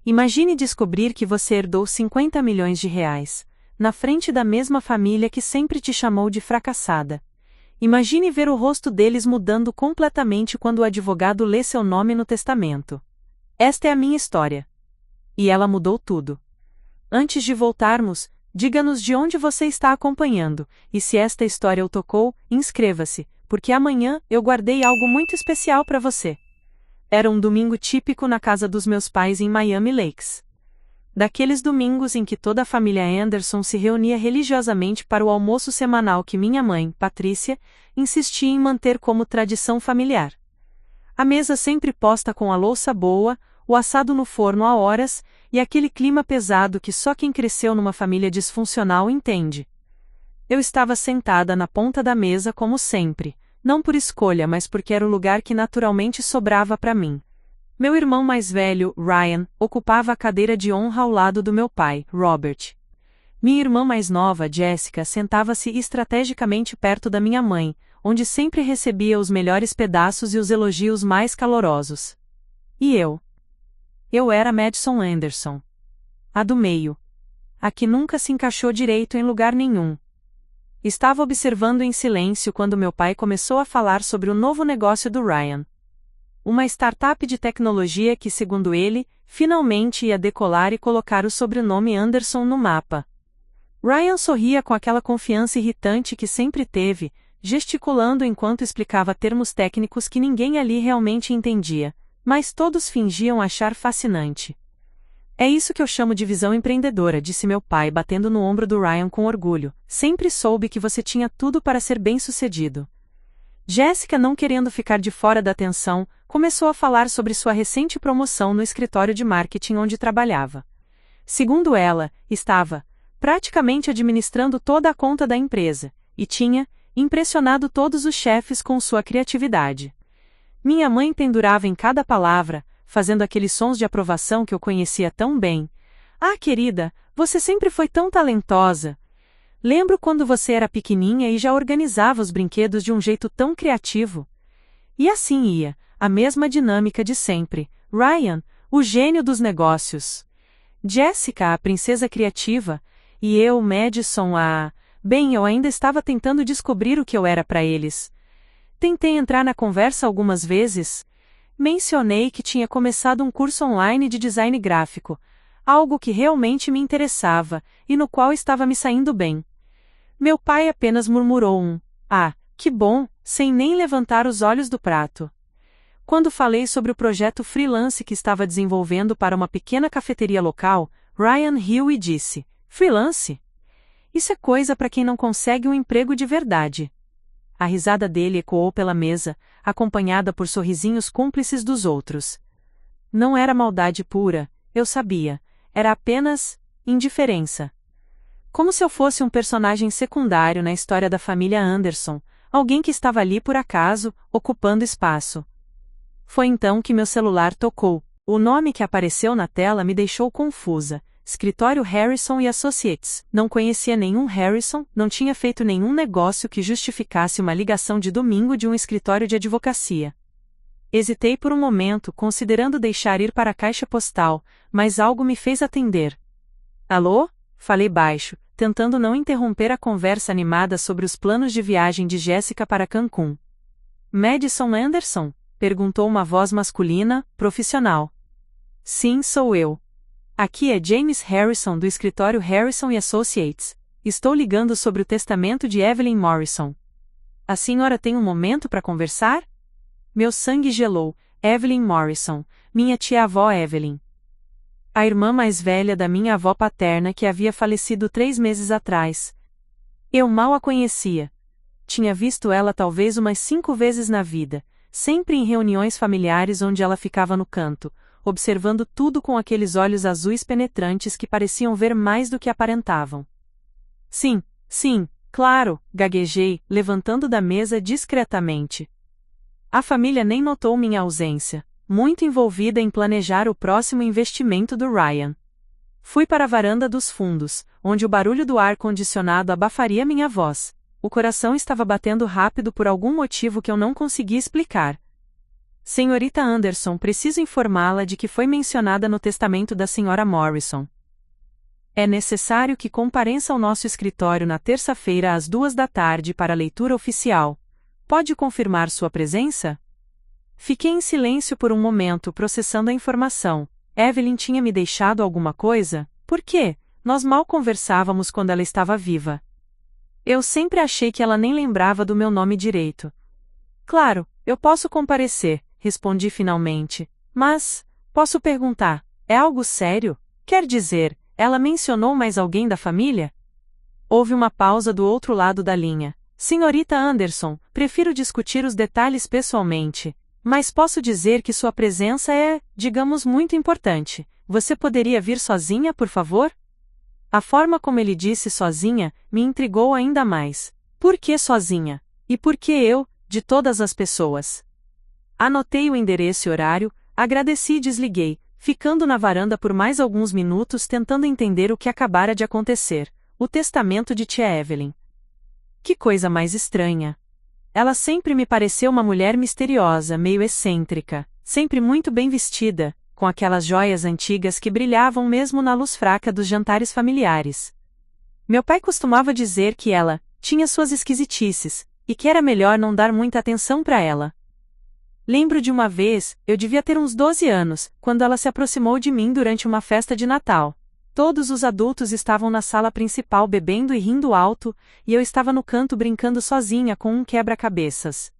Imagine descobrir que você herdou 50 milhões de reais, na frente da mesma família que sempre te chamou de fracassada. Imagine ver o rosto deles mudando completamente quando o advogado lê seu nome no testamento. Esta é a minha história. E ela mudou tudo. Antes de voltarmos, diga-nos de onde você está acompanhando, e se esta história o tocou, inscreva-se, porque amanhã eu guardei algo muito especial para você. Era um domingo típico na casa dos meus pais em Miami Lakes. Daqueles domingos em que toda a família Anderson se reunia religiosamente para o almoço semanal que minha mãe, Patrícia, insistia em manter como tradição familiar. A mesa sempre posta com a louça boa, o assado no forno há horas, e aquele clima pesado que só quem cresceu numa família disfuncional entende. Eu estava sentada na ponta da mesa como sempre, não por escolha mas porque era o lugar que naturalmente sobrava para mim. Meu irmão mais velho, Ryan, ocupava a cadeira de honra ao lado do meu pai, Robert. Minha irmã mais nova, Jessica, sentava-se estrategicamente perto da minha mãe, onde sempre recebia os melhores pedaços e os elogios mais calorosos. E eu? Eu era Madison Anderson. A do meio. A que nunca se encaixou direito em lugar nenhum. Estava observando em silêncio quando meu pai começou a falar sobre o novo negócio do Ryan. Uma startup de tecnologia que, segundo ele, finalmente ia decolar e colocar o sobrenome Anderson no mapa. Ryan sorria com aquela confiança irritante que sempre teve, gesticulando enquanto explicava termos técnicos que ninguém ali realmente entendia, mas todos fingiam achar fascinante. É isso que eu chamo de visão empreendedora, disse meu pai batendo no ombro do Ryan com orgulho. Sempre soube que você tinha tudo para ser bem-sucedido. Jessica, não querendo ficar de fora da atenção, começou a falar sobre sua recente promoção no escritório de marketing onde trabalhava. Segundo ela, estava praticamente administrando toda a conta da empresa, e tinha impressionado todos os chefes com sua criatividade. Minha mãe pendurava em cada palavra, fazendo aqueles sons de aprovação que eu conhecia tão bem. Ah, querida, você sempre foi tão talentosa. Lembro quando você era pequeninha e já organizava os brinquedos de um jeito tão criativo. E assim ia, a mesma dinâmica de sempre. Ryan, o gênio dos negócios. Jessica, a princesa criativa, e eu, Madison, a... Bem, eu ainda estava tentando descobrir o que eu era para eles. Tentei entrar na conversa algumas vezes. Mencionei que tinha começado um curso online de design gráfico, algo que realmente me interessava, e no qual estava me saindo bem. Meu pai apenas murmurou "Ah, que bom", sem nem levantar os olhos do prato. Quando falei sobre o projeto freelance que estava desenvolvendo para uma pequena cafeteria local, Ryan riu e disse: "Freelance? Isso é coisa para quem não consegue um emprego de verdade." A risada dele ecoou pela mesa, acompanhada por sorrisinhos cúmplices dos outros. Não era maldade pura, eu sabia, era apenas indiferença. Como se eu fosse um personagem secundário na história da família Anderson, alguém que estava ali por acaso, ocupando espaço. Foi então que meu celular tocou. O nome que apareceu na tela me deixou confusa. Escritório Harrison e Associates. Não conhecia nenhum Harrison, não tinha feito nenhum negócio que justificasse uma ligação de domingo de um escritório de advocacia. Hesitei por um momento, considerando deixar ir para a caixa postal, mas algo me fez atender. "Alô?", falei baixo, tentando não interromper a conversa animada sobre os planos de viagem de Jessica para Cancún. "Madison Anderson?", perguntou uma voz masculina, profissional. "Sim, sou eu. Aqui é James Harrison do escritório Harrison e Associates. Estou ligando sobre o testamento de Evelyn Morrison. A senhora tem um momento para conversar?" Meu sangue gelou. Evelyn Morrison, minha tia-avó Evelyn. A irmã mais velha da minha avó paterna que havia falecido 3 meses atrás. Eu mal a conhecia. Tinha visto ela talvez umas 5 vezes na vida, sempre em reuniões familiares onde ela ficava no canto, observando tudo com aqueles olhos azuis penetrantes que pareciam ver mais do que aparentavam. Sim, claro", gaguejei, levantando da mesa discretamente. A família nem notou minha ausência, muito envolvida em planejar o próximo investimento do Ryan. Fui para a varanda dos fundos, onde o barulho do ar-condicionado abafaria minha voz. O coração estava batendo rápido por algum motivo que eu não conseguia explicar. Senhorita Anderson, preciso informá-la de que foi mencionada no testamento da Sra. Morrison. É necessário que compareça ao nosso escritório na terça-feira às 14h para a leitura oficial. Pode confirmar sua presença? Fiquei em silêncio por um momento processando a informação. Evelyn tinha me deixado alguma coisa? Por quê? Nós mal conversávamos quando ela estava viva. Eu sempre achei que ela nem lembrava do meu nome direito. Claro, eu posso comparecer, respondi finalmente. Mas, posso perguntar, é algo sério? Quer dizer, ela mencionou mais alguém da família? Houve uma pausa do outro lado da linha. Senhorita Anderson, prefiro discutir os detalhes pessoalmente. Mas posso dizer que sua presença é, digamos, muito importante. Você poderia vir sozinha, por favor? A forma como ele disse sozinha, me intrigou ainda mais. Por que sozinha? E por que eu, de todas as pessoas? Anotei o endereço e horário, agradeci e desliguei, ficando na varanda por mais alguns minutos tentando entender o que acabara de acontecer. O testamento de tia Evelyn. Que coisa mais estranha. Ela sempre me pareceu uma mulher misteriosa, meio excêntrica, sempre muito bem vestida, com aquelas joias antigas que brilhavam mesmo na luz fraca dos jantares familiares. Meu pai costumava dizer que ela tinha suas esquisitices, e que era melhor não dar muita atenção para ela. Lembro de uma vez, eu devia ter uns 12 anos, quando ela se aproximou de mim durante uma festa de Natal. Todos os adultos estavam na sala principal bebendo e rindo alto, e eu estava no canto brincando sozinha com um quebra-cabeças.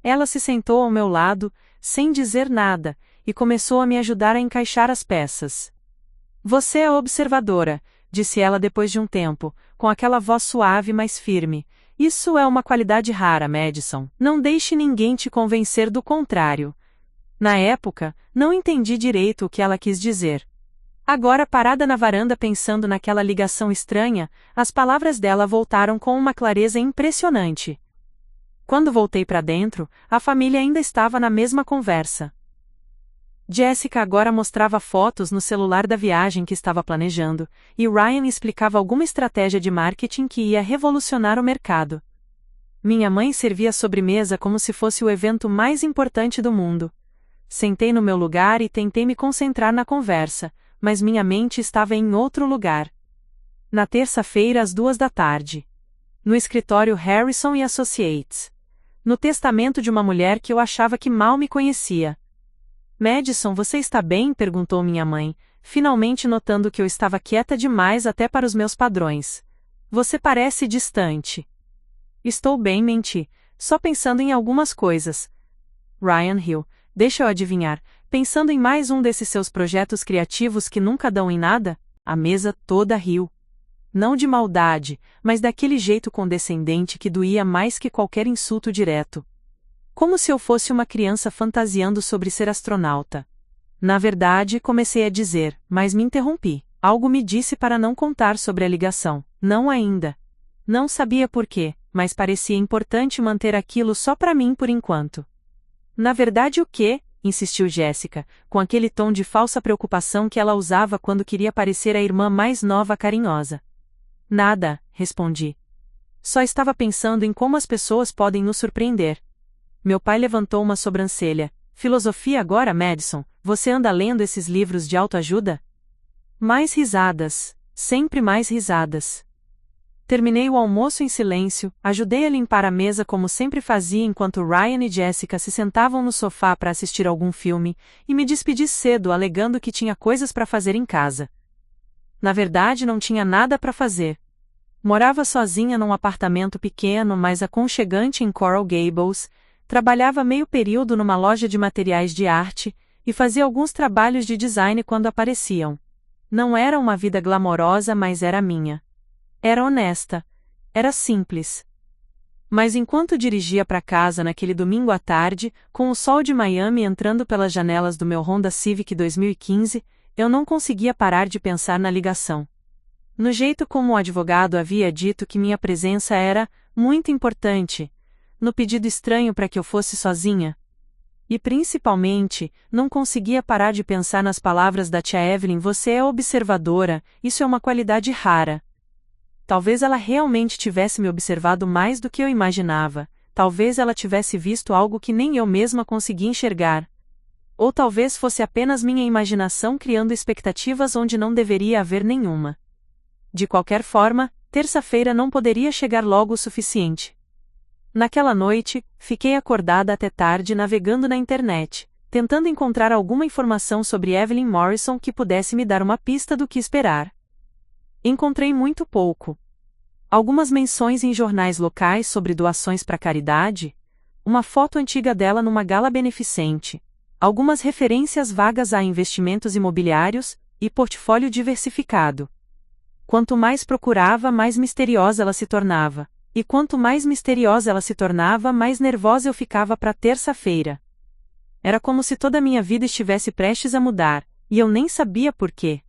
Ela se sentou ao meu lado, sem dizer nada, e começou a me ajudar a encaixar as peças. Você é observadora, disse ela depois de um tempo, com aquela voz suave mas firme. Isso é uma qualidade rara, Madison. Não deixe ninguém te convencer do contrário. Na época, não entendi direito o que ela quis dizer. Agora, parada na varanda pensando naquela ligação estranha, as palavras dela voltaram com uma clareza impressionante. Quando voltei para dentro, a família ainda estava na mesma conversa. Jessica agora mostrava fotos no celular da viagem que estava planejando, e Ryan explicava alguma estratégia de marketing que ia revolucionar o mercado. Minha mãe servia a sobremesa como se fosse o evento mais importante do mundo. Sentei no meu lugar e tentei me concentrar na conversa, mas minha mente estava em outro lugar. Na terça-feira às 14h. No escritório Harrison & Associates. No testamento de uma mulher que eu achava que mal me conhecia. Madison, você está bem? Perguntou minha mãe, finalmente notando que eu estava quieta demais até para os meus padrões. Você parece distante. Estou bem, menti, só pensando em algumas coisas. Ryan riu. Deixa eu adivinhar, pensando em mais um desses seus projetos criativos que nunca dão em nada? A mesa toda riu. Não de maldade, mas daquele jeito condescendente que doía mais que qualquer insulto direto. Como se eu fosse uma criança fantasiando sobre ser astronauta. Na verdade, comecei a dizer, mas me interrompi. Algo me disse para não contar sobre a ligação. Não ainda. Não sabia por quê, mas parecia importante manter aquilo só para mim por enquanto. Na verdade, o quê? Insistiu Jessica, com aquele tom de falsa preocupação que ela usava quando queria parecer a irmã mais nova carinhosa. Nada, respondi. Só estava pensando em como as pessoas podem nos surpreender. Meu pai levantou uma sobrancelha. Filosofia agora, Madison? Você anda lendo esses livros de autoajuda? Mais risadas. Sempre mais risadas. Terminei o almoço em silêncio, ajudei a limpar a mesa como sempre fazia enquanto Ryan e Jessica se sentavam no sofá para assistir algum filme, e me despedi cedo alegando que tinha coisas para fazer em casa. Na verdade, não tinha nada para fazer. Morava sozinha num apartamento pequeno, mas aconchegante em Coral Gables, trabalhava meio período numa loja de materiais de arte, e fazia alguns trabalhos de design quando apareciam. Não era uma vida glamourosa, mas era minha. Era honesta. Era simples. Mas enquanto dirigia para casa naquele domingo à tarde, com o sol de Miami entrando pelas janelas do meu Honda Civic 2015, eu não conseguia parar de pensar na ligação. No jeito como o advogado havia dito que minha presença era muito importante, no pedido estranho para que eu fosse sozinha. E principalmente, não conseguia parar de pensar nas palavras da tia Evelyn: você é observadora, isso é uma qualidade rara. Talvez ela realmente tivesse me observado mais do que eu imaginava, talvez ela tivesse visto algo que nem eu mesma conseguia enxergar. Ou talvez fosse apenas minha imaginação criando expectativas onde não deveria haver nenhuma. De qualquer forma, terça-feira não poderia chegar logo o suficiente. Naquela noite, fiquei acordada até tarde navegando na internet, tentando encontrar alguma informação sobre Evelyn Morrison que pudesse me dar uma pista do que esperar. Encontrei muito pouco. Algumas menções em jornais locais sobre doações para caridade, uma foto antiga dela numa gala beneficente, algumas referências vagas a investimentos imobiliários e portfólio diversificado. Quanto mais procurava, mais misteriosa ela se tornava, e quanto mais misteriosa ela se tornava, mais nervosa eu ficava para terça-feira. Era como se toda a minha vida estivesse prestes a mudar, e eu nem sabia por quê.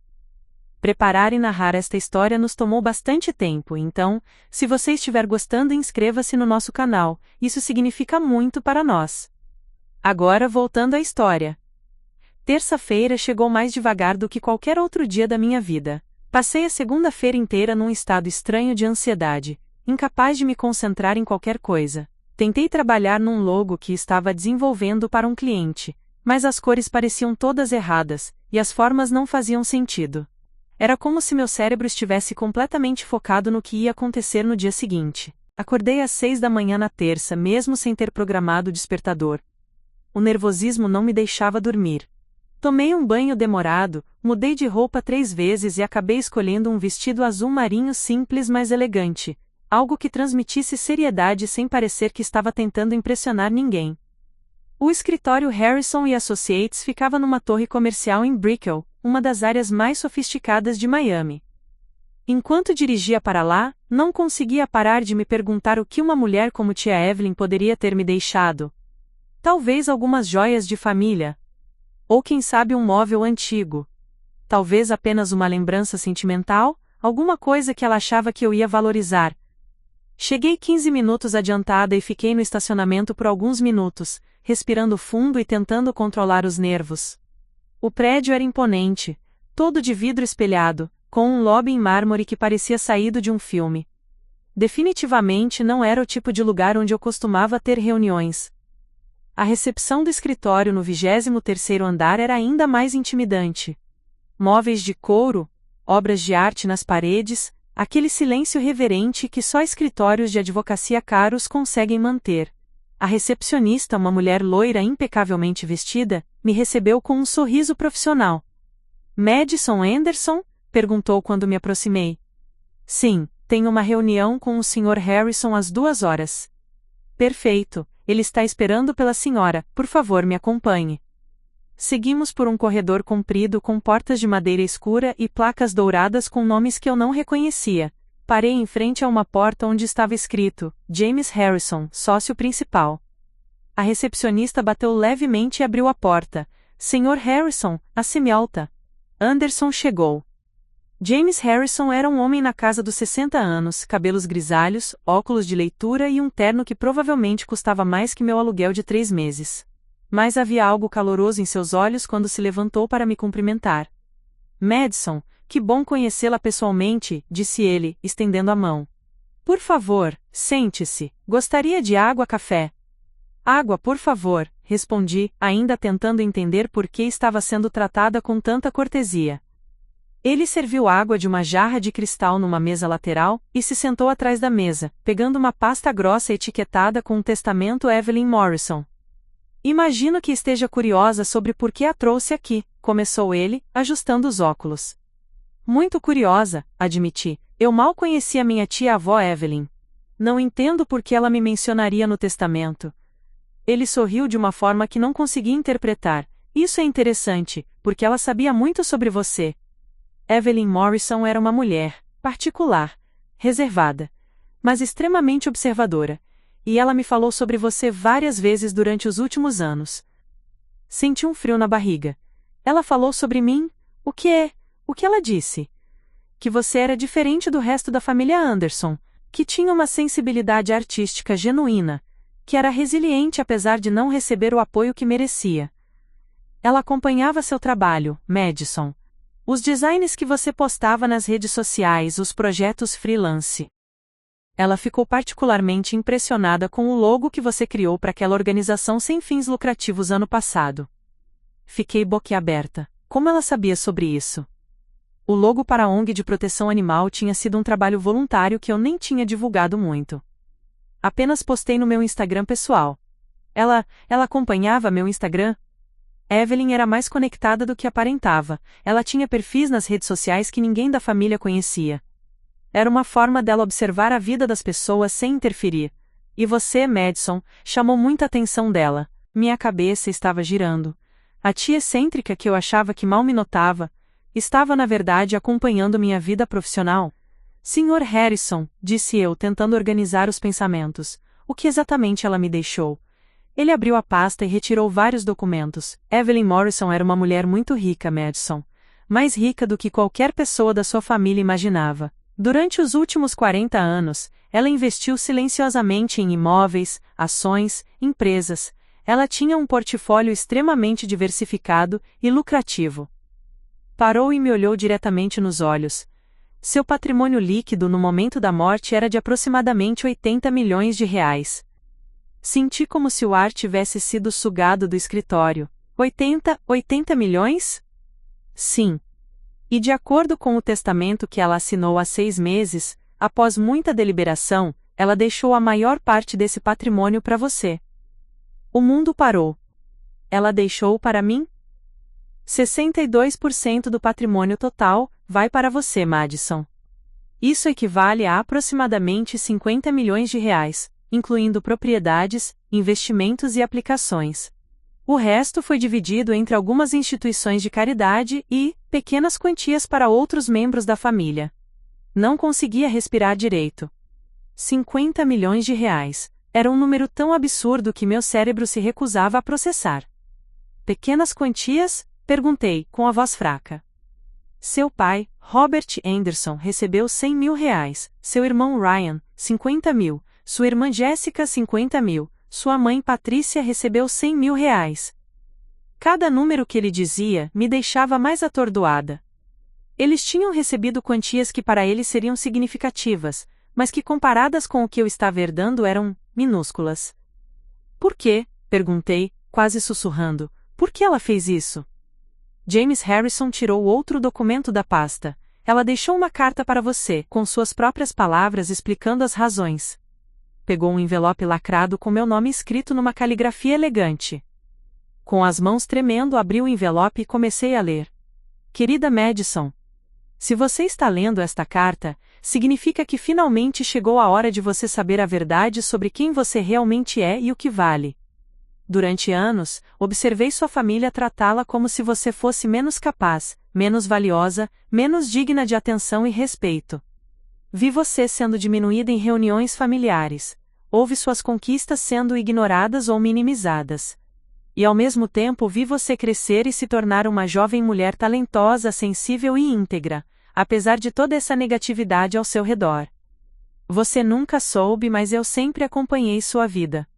Preparar e narrar esta história nos tomou bastante tempo, então, se você estiver gostando, inscreva-se no nosso canal, isso significa muito para nós. Agora voltando à história. Terça-feira chegou mais devagar do que qualquer outro dia da minha vida. Passei a segunda-feira inteira num estado estranho de ansiedade, incapaz de me concentrar em qualquer coisa. Tentei trabalhar num logo que estava desenvolvendo para um cliente, mas as cores pareciam todas erradas, e as formas não faziam sentido. Era como se meu cérebro estivesse completamente focado no que ia acontecer no dia seguinte. Acordei às 6 da manhã na terça, mesmo sem ter programado o despertador. O nervosismo não me deixava dormir. Tomei um banho demorado, mudei de roupa 3 vezes e acabei escolhendo um vestido azul marinho simples mas elegante, algo que transmitisse seriedade sem parecer que estava tentando impressionar ninguém. O escritório Harrison & Associates ficava numa torre comercial em Brickell, uma das áreas mais sofisticadas de Miami. Enquanto dirigia para lá, não conseguia parar de me perguntar o que uma mulher como tia Evelyn poderia ter me deixado. Talvez algumas joias de família. Ou quem sabe um móvel antigo. Talvez apenas uma lembrança sentimental, alguma coisa que ela achava que eu ia valorizar. Cheguei 15 minutos adiantada e fiquei no estacionamento por alguns minutos, respirando fundo e tentando controlar os nervos. O prédio era imponente, todo de vidro espelhado, com um lobby em mármore que parecia saído de um filme. Definitivamente não era o tipo de lugar onde eu costumava ter reuniões. A recepção do escritório no 23º andar era ainda mais intimidante. Móveis de couro, obras de arte nas paredes, aquele silêncio reverente que só escritórios de advocacia caros conseguem manter. A recepcionista, uma mulher loira impecavelmente vestida, me recebeu com um sorriso profissional. Madison Anderson? Perguntou quando me aproximei. Sim, tenho uma reunião com o Sr. Harrison às 2 horas. Perfeito, ele está esperando pela senhora, por favor me acompanhe. Seguimos por um corredor comprido com portas de madeira escura e placas douradas com nomes que eu não reconhecia. Parei em frente a uma porta onde estava escrito, James Harrison, sócio principal. A recepcionista bateu levemente e abriu a porta. Sr. Harrison, a semi-alta. Anderson chegou. James Harrison era um homem na casa dos 60 anos, cabelos grisalhos, óculos de leitura e um terno que provavelmente custava mais que meu aluguel de 3 meses. Mas havia algo caloroso em seus olhos quando se levantou para me cumprimentar. Madison, que bom conhecê-la pessoalmente, disse ele, estendendo a mão. Por favor, sente-se. Gostaria de água, café? Água, por favor, respondi, ainda tentando entender por que estava sendo tratada com tanta cortesia. Ele serviu água de uma jarra de cristal numa mesa lateral, e se sentou atrás da mesa, pegando uma pasta grossa etiquetada com o testamento Evelyn Morrison. Imagino que esteja curiosa sobre por que a trouxe aqui, começou ele, ajustando os óculos. Muito curiosa, admiti, eu mal conhecia minha tia-avó Evelyn. Não entendo por que ela me mencionaria no testamento. Ele sorriu de uma forma que não consegui interpretar. Isso é interessante, porque ela sabia muito sobre você. Evelyn Morrison era uma mulher, particular, reservada, mas extremamente observadora, e ela me falou sobre você várias vezes durante os últimos anos. Senti um frio na barriga. Ela falou sobre mim? O que é? O que ela disse? Que você era diferente do resto da família Anderson, que tinha uma sensibilidade artística genuína, que era resiliente apesar de não receber o apoio que merecia. Ela acompanhava seu trabalho, Madison. Os designs que você postava nas redes sociais, os projetos freelance. Ela ficou particularmente impressionada com o logo que você criou para aquela organização sem fins lucrativos ano passado. Fiquei boquiaberta. Como ela sabia sobre isso? O logo para a ONG de proteção animal tinha sido um trabalho voluntário que eu nem tinha divulgado muito. Apenas postei no meu Instagram pessoal. Ela acompanhava meu Instagram? Evelyn era mais conectada do que aparentava. Ela tinha perfis nas redes sociais que ninguém da família conhecia. Era uma forma dela observar a vida das pessoas sem interferir. E você, Madison, chamou muita atenção dela. Minha cabeça estava girando. A tia excêntrica que eu achava que mal me notava, estava na verdade acompanhando minha vida profissional. Sr. Harrison, disse eu tentando organizar os pensamentos. O que exatamente ela me deixou? Ele abriu a pasta e retirou vários documentos. Evelyn Morrison era uma mulher muito rica, Madison. Mais rica do que qualquer pessoa da sua família imaginava. Durante os últimos 40 anos, ela investiu silenciosamente em imóveis, ações, empresas. Ela tinha um portfólio extremamente diversificado e lucrativo. Parou e me olhou diretamente nos olhos. Seu patrimônio líquido no momento da morte era de aproximadamente 80 milhões de reais. Senti como se o ar tivesse sido sugado do escritório. 80 milhões? Sim. E de acordo com o testamento que ela assinou há 6 meses, após muita deliberação, ela deixou a maior parte desse patrimônio para você. O mundo parou. Ela deixou para mim? 62% do patrimônio total vai para você, Madison. Isso equivale a aproximadamente 50 milhões de reais, incluindo propriedades, investimentos e aplicações. O resto foi dividido entre algumas instituições de caridade e pequenas quantias para outros membros da família. Não conseguia respirar direito. 50 milhões de reais. Era um número tão absurdo que meu cérebro se recusava a processar. Pequenas quantias? Perguntei, com a voz fraca. Seu pai, Robert Anderson, recebeu 100 mil reais, seu irmão Ryan, 50 mil, sua irmã Jessica 50 mil, sua mãe Patrícia recebeu 100 mil reais. Cada número que ele dizia me deixava mais atordoada. Eles tinham recebido quantias que para eles seriam significativas, mas que comparadas com o que eu estava herdando eram minúsculas. Por quê? Perguntei, quase sussurrando. Por que ela fez isso? James Harrison tirou outro documento da pasta. Ela deixou uma carta para você, com suas próprias palavras explicando as razões. Pegou um envelope lacrado com meu nome escrito numa caligrafia elegante. Com as mãos tremendo, abri o envelope e comecei a ler. Querida Madison, se você está lendo esta carta, significa que finalmente chegou a hora de você saber a verdade sobre quem você realmente é e o que vale. Durante anos, observei sua família tratá-la como se você fosse menos capaz, menos valiosa, menos digna de atenção e respeito. Vi você sendo diminuída em reuniões familiares. Ouvi suas conquistas sendo ignoradas ou minimizadas. E ao mesmo tempo vi você crescer e se tornar uma jovem mulher talentosa, sensível e íntegra, apesar de toda essa negatividade ao seu redor. Você nunca soube, mas eu sempre acompanhei sua vida.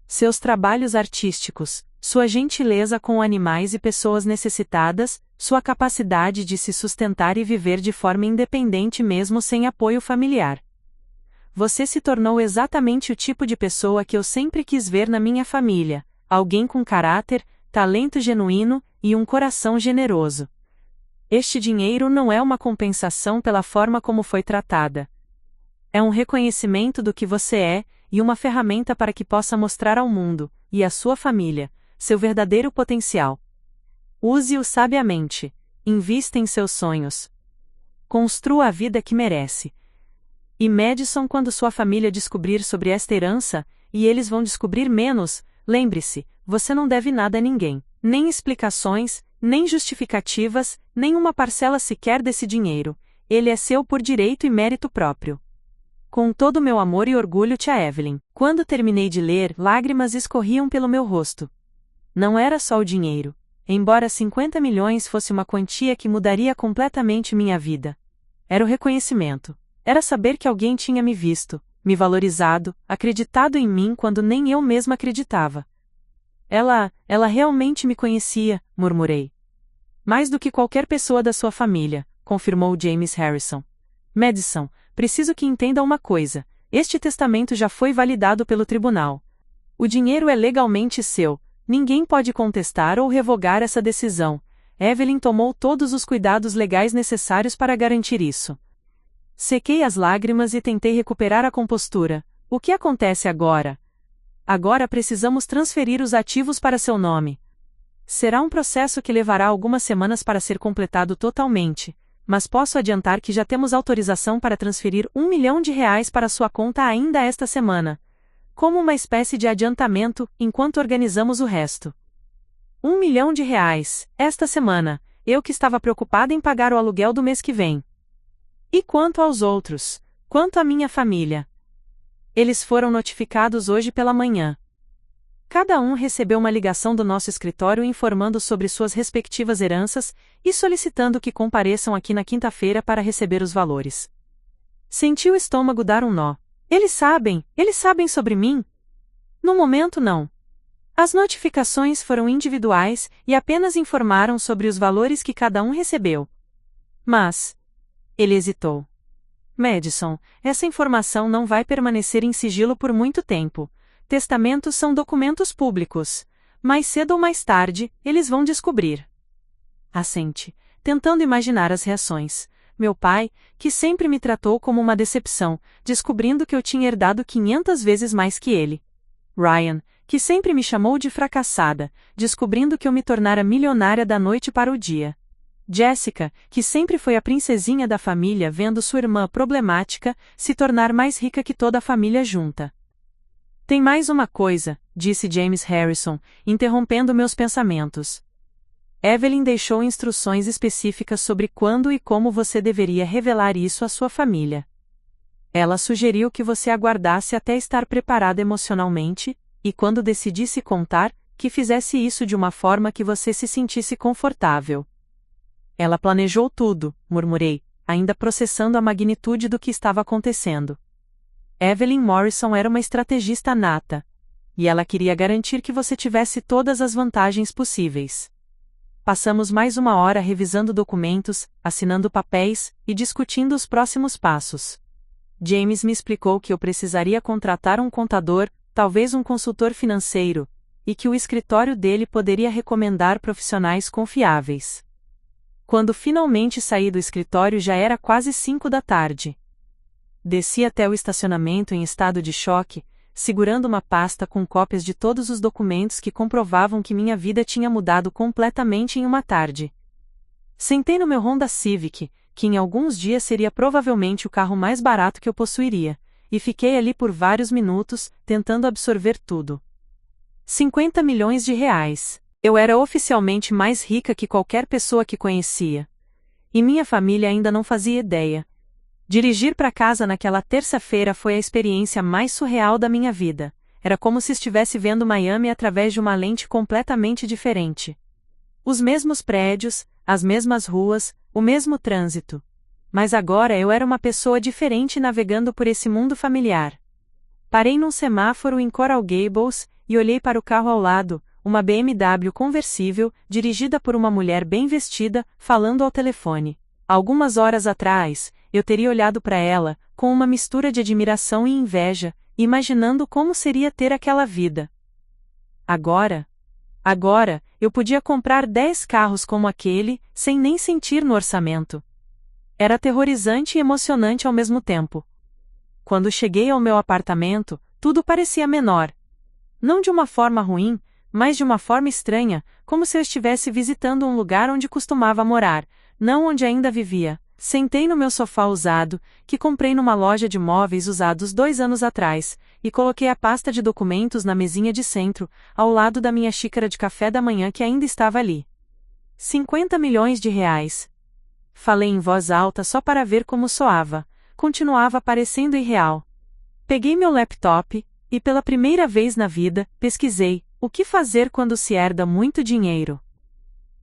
Seus trabalhos artísticos, sua gentileza com animais e pessoas necessitadas, sua capacidade de se sustentar e viver de forma independente mesmo sem apoio familiar. Você se tornou exatamente o tipo de pessoa que eu sempre quis ver na minha família, alguém com caráter, talento genuíno e um coração generoso. Este dinheiro não é uma compensação pela forma como foi tratada. É um reconhecimento do que você é, e uma ferramenta para que possa mostrar ao mundo, e à sua família, seu verdadeiro potencial. Use-o sabiamente. Invista em seus sonhos. Construa a vida que merece. E Madison, quando sua família descobrir sobre esta herança, e eles vão descobrir menos, lembre-se, você não deve nada a ninguém, nem explicações, nem justificativas, nem uma parcela sequer desse dinheiro. Ele é seu por direito e mérito próprio. Com todo o meu amor e orgulho, tia Evelyn. Quando terminei de ler, lágrimas escorriam pelo meu rosto. Não era só o dinheiro. Embora 50 milhões fosse uma quantia que mudaria completamente minha vida. Era o reconhecimento. Era saber que alguém tinha me visto, me valorizado, acreditado em mim quando nem eu mesma acreditava. Ela realmente me conhecia, murmurei. Mais do que qualquer pessoa da sua família, confirmou James Harrison. Madison, preciso que entenda uma coisa. Este testamento já foi validado pelo tribunal. O dinheiro é legalmente seu, ninguém pode contestar ou revogar essa decisão. Evelyn tomou todos os cuidados legais necessários para garantir isso. Sequei as lágrimas e tentei recuperar a compostura. O que acontece agora? Agora precisamos transferir os ativos para seu nome. Será um processo que levará algumas semanas para ser completado totalmente, mas posso adiantar que já temos autorização para transferir R$ 1 milhão para sua conta ainda esta semana, como uma espécie de adiantamento, enquanto organizamos o resto. R$ 1 milhão, esta semana, eu que estava preocupada em pagar o aluguel do mês que vem. E quanto aos outros? Quanto à minha família? Eles foram notificados hoje pela manhã. Cada um recebeu uma ligação do nosso escritório informando sobre suas respectivas heranças e solicitando que compareçam aqui na quinta-feira para receber os valores. Senti o estômago dar um nó. Eles sabem sobre mim? No momento não. As notificações foram individuais e apenas informaram sobre os valores que cada um recebeu. Mas... Ele hesitou. Madison, essa informação não vai permanecer em sigilo por muito tempo. Testamentos são documentos públicos. Mais cedo ou mais tarde, eles vão descobrir. Assente, tentando imaginar as reações. Meu pai, que sempre me tratou como uma decepção, descobrindo que eu tinha herdado 500 vezes mais que ele. Ryan, que sempre me chamou de fracassada, descobrindo que eu me tornara milionária da noite para o dia. Jessica, que sempre foi a princesinha da família vendo sua irmã problemática se tornar mais rica que toda a família junta. Tem mais uma coisa, disse James Harrison, interrompendo meus pensamentos. Evelyn deixou instruções específicas sobre quando e como você deveria revelar isso à sua família. Ela sugeriu que você aguardasse até estar preparada emocionalmente, e quando decidisse contar, que fizesse isso de uma forma que você se sentisse confortável. Ela planejou tudo, murmurei, ainda processando a magnitude do que estava acontecendo. Evelyn Morrison era uma estrategista nata. E ela queria garantir que você tivesse todas as vantagens possíveis. Passamos mais uma hora revisando documentos, assinando papéis e discutindo os próximos passos. James me explicou que eu precisaria contratar um contador, talvez um consultor financeiro, e que o escritório dele poderia recomendar profissionais confiáveis. Quando finalmente saí do escritório já era quase 5 da tarde. Desci até o estacionamento em estado de choque, segurando uma pasta com cópias de todos os documentos que comprovavam que minha vida tinha mudado completamente em uma tarde. Sentei no meu Honda Civic, que em alguns dias seria provavelmente o carro mais barato que eu possuiria, e fiquei ali por vários minutos, tentando absorver tudo. R$ 50 milhões. Eu era oficialmente mais rica que qualquer pessoa que conhecia. E minha família ainda não fazia ideia. Dirigir para casa naquela terça-feira foi a experiência mais surreal da minha vida. Era como se estivesse vendo Miami através de uma lente completamente diferente. Os mesmos prédios, as mesmas ruas, o mesmo trânsito. Mas agora eu era uma pessoa diferente navegando por esse mundo familiar. Parei num semáforo em Coral Gables e olhei para o carro ao lado, uma BMW conversível, dirigida por uma mulher bem vestida, falando ao telefone. Algumas horas atrás, eu teria olhado para ela, com uma mistura de admiração e inveja, imaginando como seria ter aquela vida. Agora, eu podia comprar 10 carros como aquele, sem nem sentir no orçamento. Era aterrorizante e emocionante ao mesmo tempo. Quando cheguei ao meu apartamento, tudo parecia menor. Não de uma forma ruim, mas de uma forma estranha, como se eu estivesse visitando um lugar onde costumava morar, não onde ainda vivia. Sentei no meu sofá usado, que comprei numa loja de móveis usados 2 anos atrás, e coloquei a pasta de documentos na mesinha de centro, ao lado da minha xícara de café da manhã que ainda estava ali. R$ 50 milhões. Falei em voz alta só para ver como soava. Continuava parecendo irreal. Peguei meu laptop, e pela primeira vez na vida, pesquisei: o que fazer quando se herda muito dinheiro?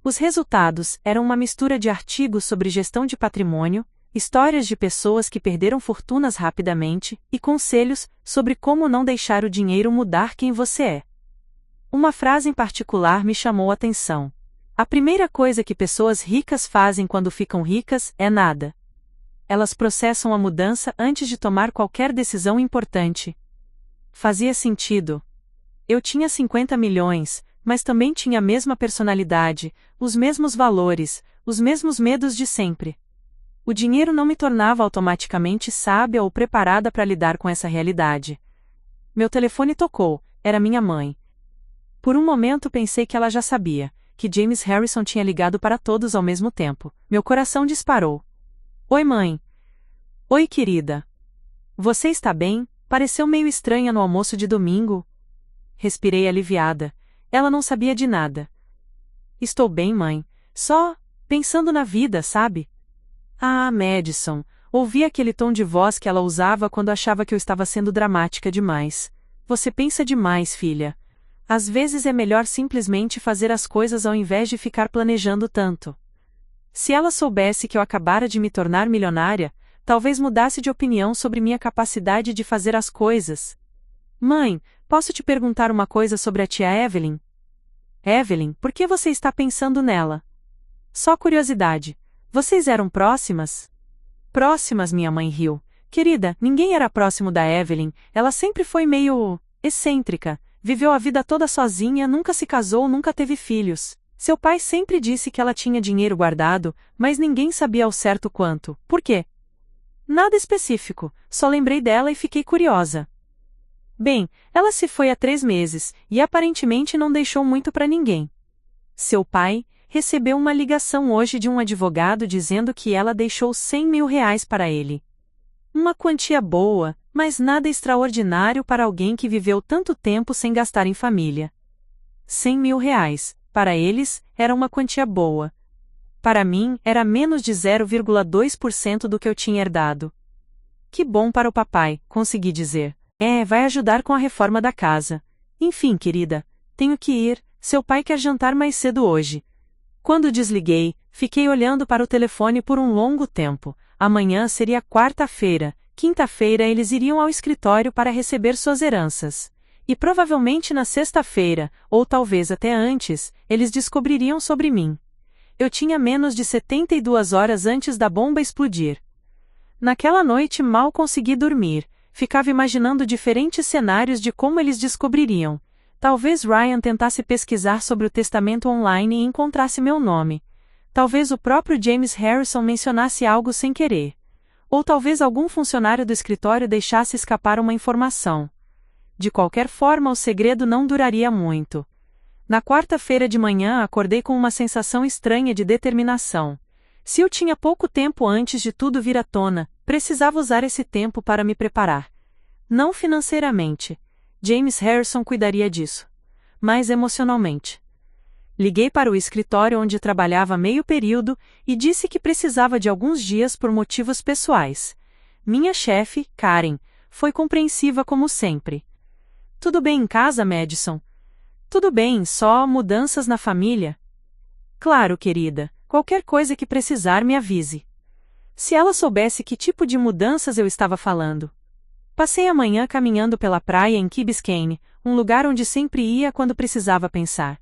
Os resultados eram uma mistura de artigos sobre gestão de patrimônio, histórias de pessoas que perderam fortunas rapidamente, e conselhos sobre como não deixar o dinheiro mudar quem você é. Uma frase em particular me chamou a atenção. A primeira coisa que pessoas ricas fazem quando ficam ricas é nada. Elas processam a mudança antes de tomar qualquer decisão importante. Fazia sentido. Eu tinha 50 milhões, mas também tinha a mesma personalidade, os mesmos valores, os mesmos medos de sempre. O dinheiro não me tornava automaticamente sábia ou preparada para lidar com essa realidade. Meu telefone tocou, era minha mãe. Por um momento pensei que ela já sabia, que James Harrison tinha ligado para todos ao mesmo tempo. Meu coração disparou. Oi, mãe. Oi, querida. Você está bem? Pareceu meio estranha no almoço de domingo. Respirei aliviada. Ela não sabia de nada. Estou bem, mãe. Só pensando na vida, sabe? Ah, Madison. Ouvi aquele tom de voz que ela usava quando achava que eu estava sendo dramática demais. Você pensa demais, filha. Às vezes é melhor simplesmente fazer as coisas ao invés de ficar planejando tanto. Se ela soubesse que eu acabara de me tornar milionária, talvez mudasse de opinião sobre minha capacidade de fazer as coisas. Mãe, posso te perguntar uma coisa sobre a tia Evelyn? Evelyn, por que você está pensando nela? Só curiosidade. Vocês eram próximas? Próximas, minha mãe riu. Querida, ninguém era próximo da Evelyn, ela sempre foi meio excêntrica, viveu a vida toda sozinha, nunca se casou, nunca teve filhos. Seu pai sempre disse que ela tinha dinheiro guardado, mas ninguém sabia ao certo quanto. Por quê? Nada específico, só lembrei dela e fiquei curiosa. Bem, ela se foi há 3 meses, e aparentemente não deixou muito para ninguém. Seu pai recebeu uma ligação hoje de um advogado dizendo que ela deixou 100 mil reais para ele. Uma quantia boa, mas nada extraordinário para alguém que viveu tanto tempo sem gastar em família. 100 mil reais, para eles, era uma quantia boa. Para mim, era menos de 0,2% do que eu tinha herdado. Que bom para o papai, consegui dizer. Vai ajudar com a reforma da casa. Enfim, querida, tenho que ir, seu pai quer jantar mais cedo hoje. Quando desliguei, fiquei olhando para o telefone por um longo tempo. Amanhã seria quarta-feira, quinta-feira eles iriam ao escritório para receber suas heranças. E provavelmente na sexta-feira, ou talvez até antes, eles descobririam sobre mim. Eu tinha menos de 72 horas antes da bomba explodir. Naquela noite mal consegui dormir, ficava imaginando diferentes cenários de como eles descobririam. Talvez Ryan tentasse pesquisar sobre o testamento online e encontrasse meu nome. Talvez o próprio James Harrison mencionasse algo sem querer. Ou talvez algum funcionário do escritório deixasse escapar uma informação. De qualquer forma, o segredo não duraria muito. Na quarta-feira de manhã acordei com uma sensação estranha de determinação. Se eu tinha pouco tempo antes de tudo vir à tona, precisava usar esse tempo para me preparar. Não financeiramente. James Harrison cuidaria disso. Mas emocionalmente. Liguei para o escritório onde trabalhava meio período e disse que precisava de alguns dias por motivos pessoais. Minha chefe, Karen, foi compreensiva como sempre. Tudo bem em casa, Madison? Tudo bem, só mudanças na família? Claro, querida, qualquer coisa que precisar me avise. Se ela soubesse que tipo de mudanças eu estava falando. Passei a manhã caminhando pela praia em Key Biscayne, um lugar onde sempre ia quando precisava pensar.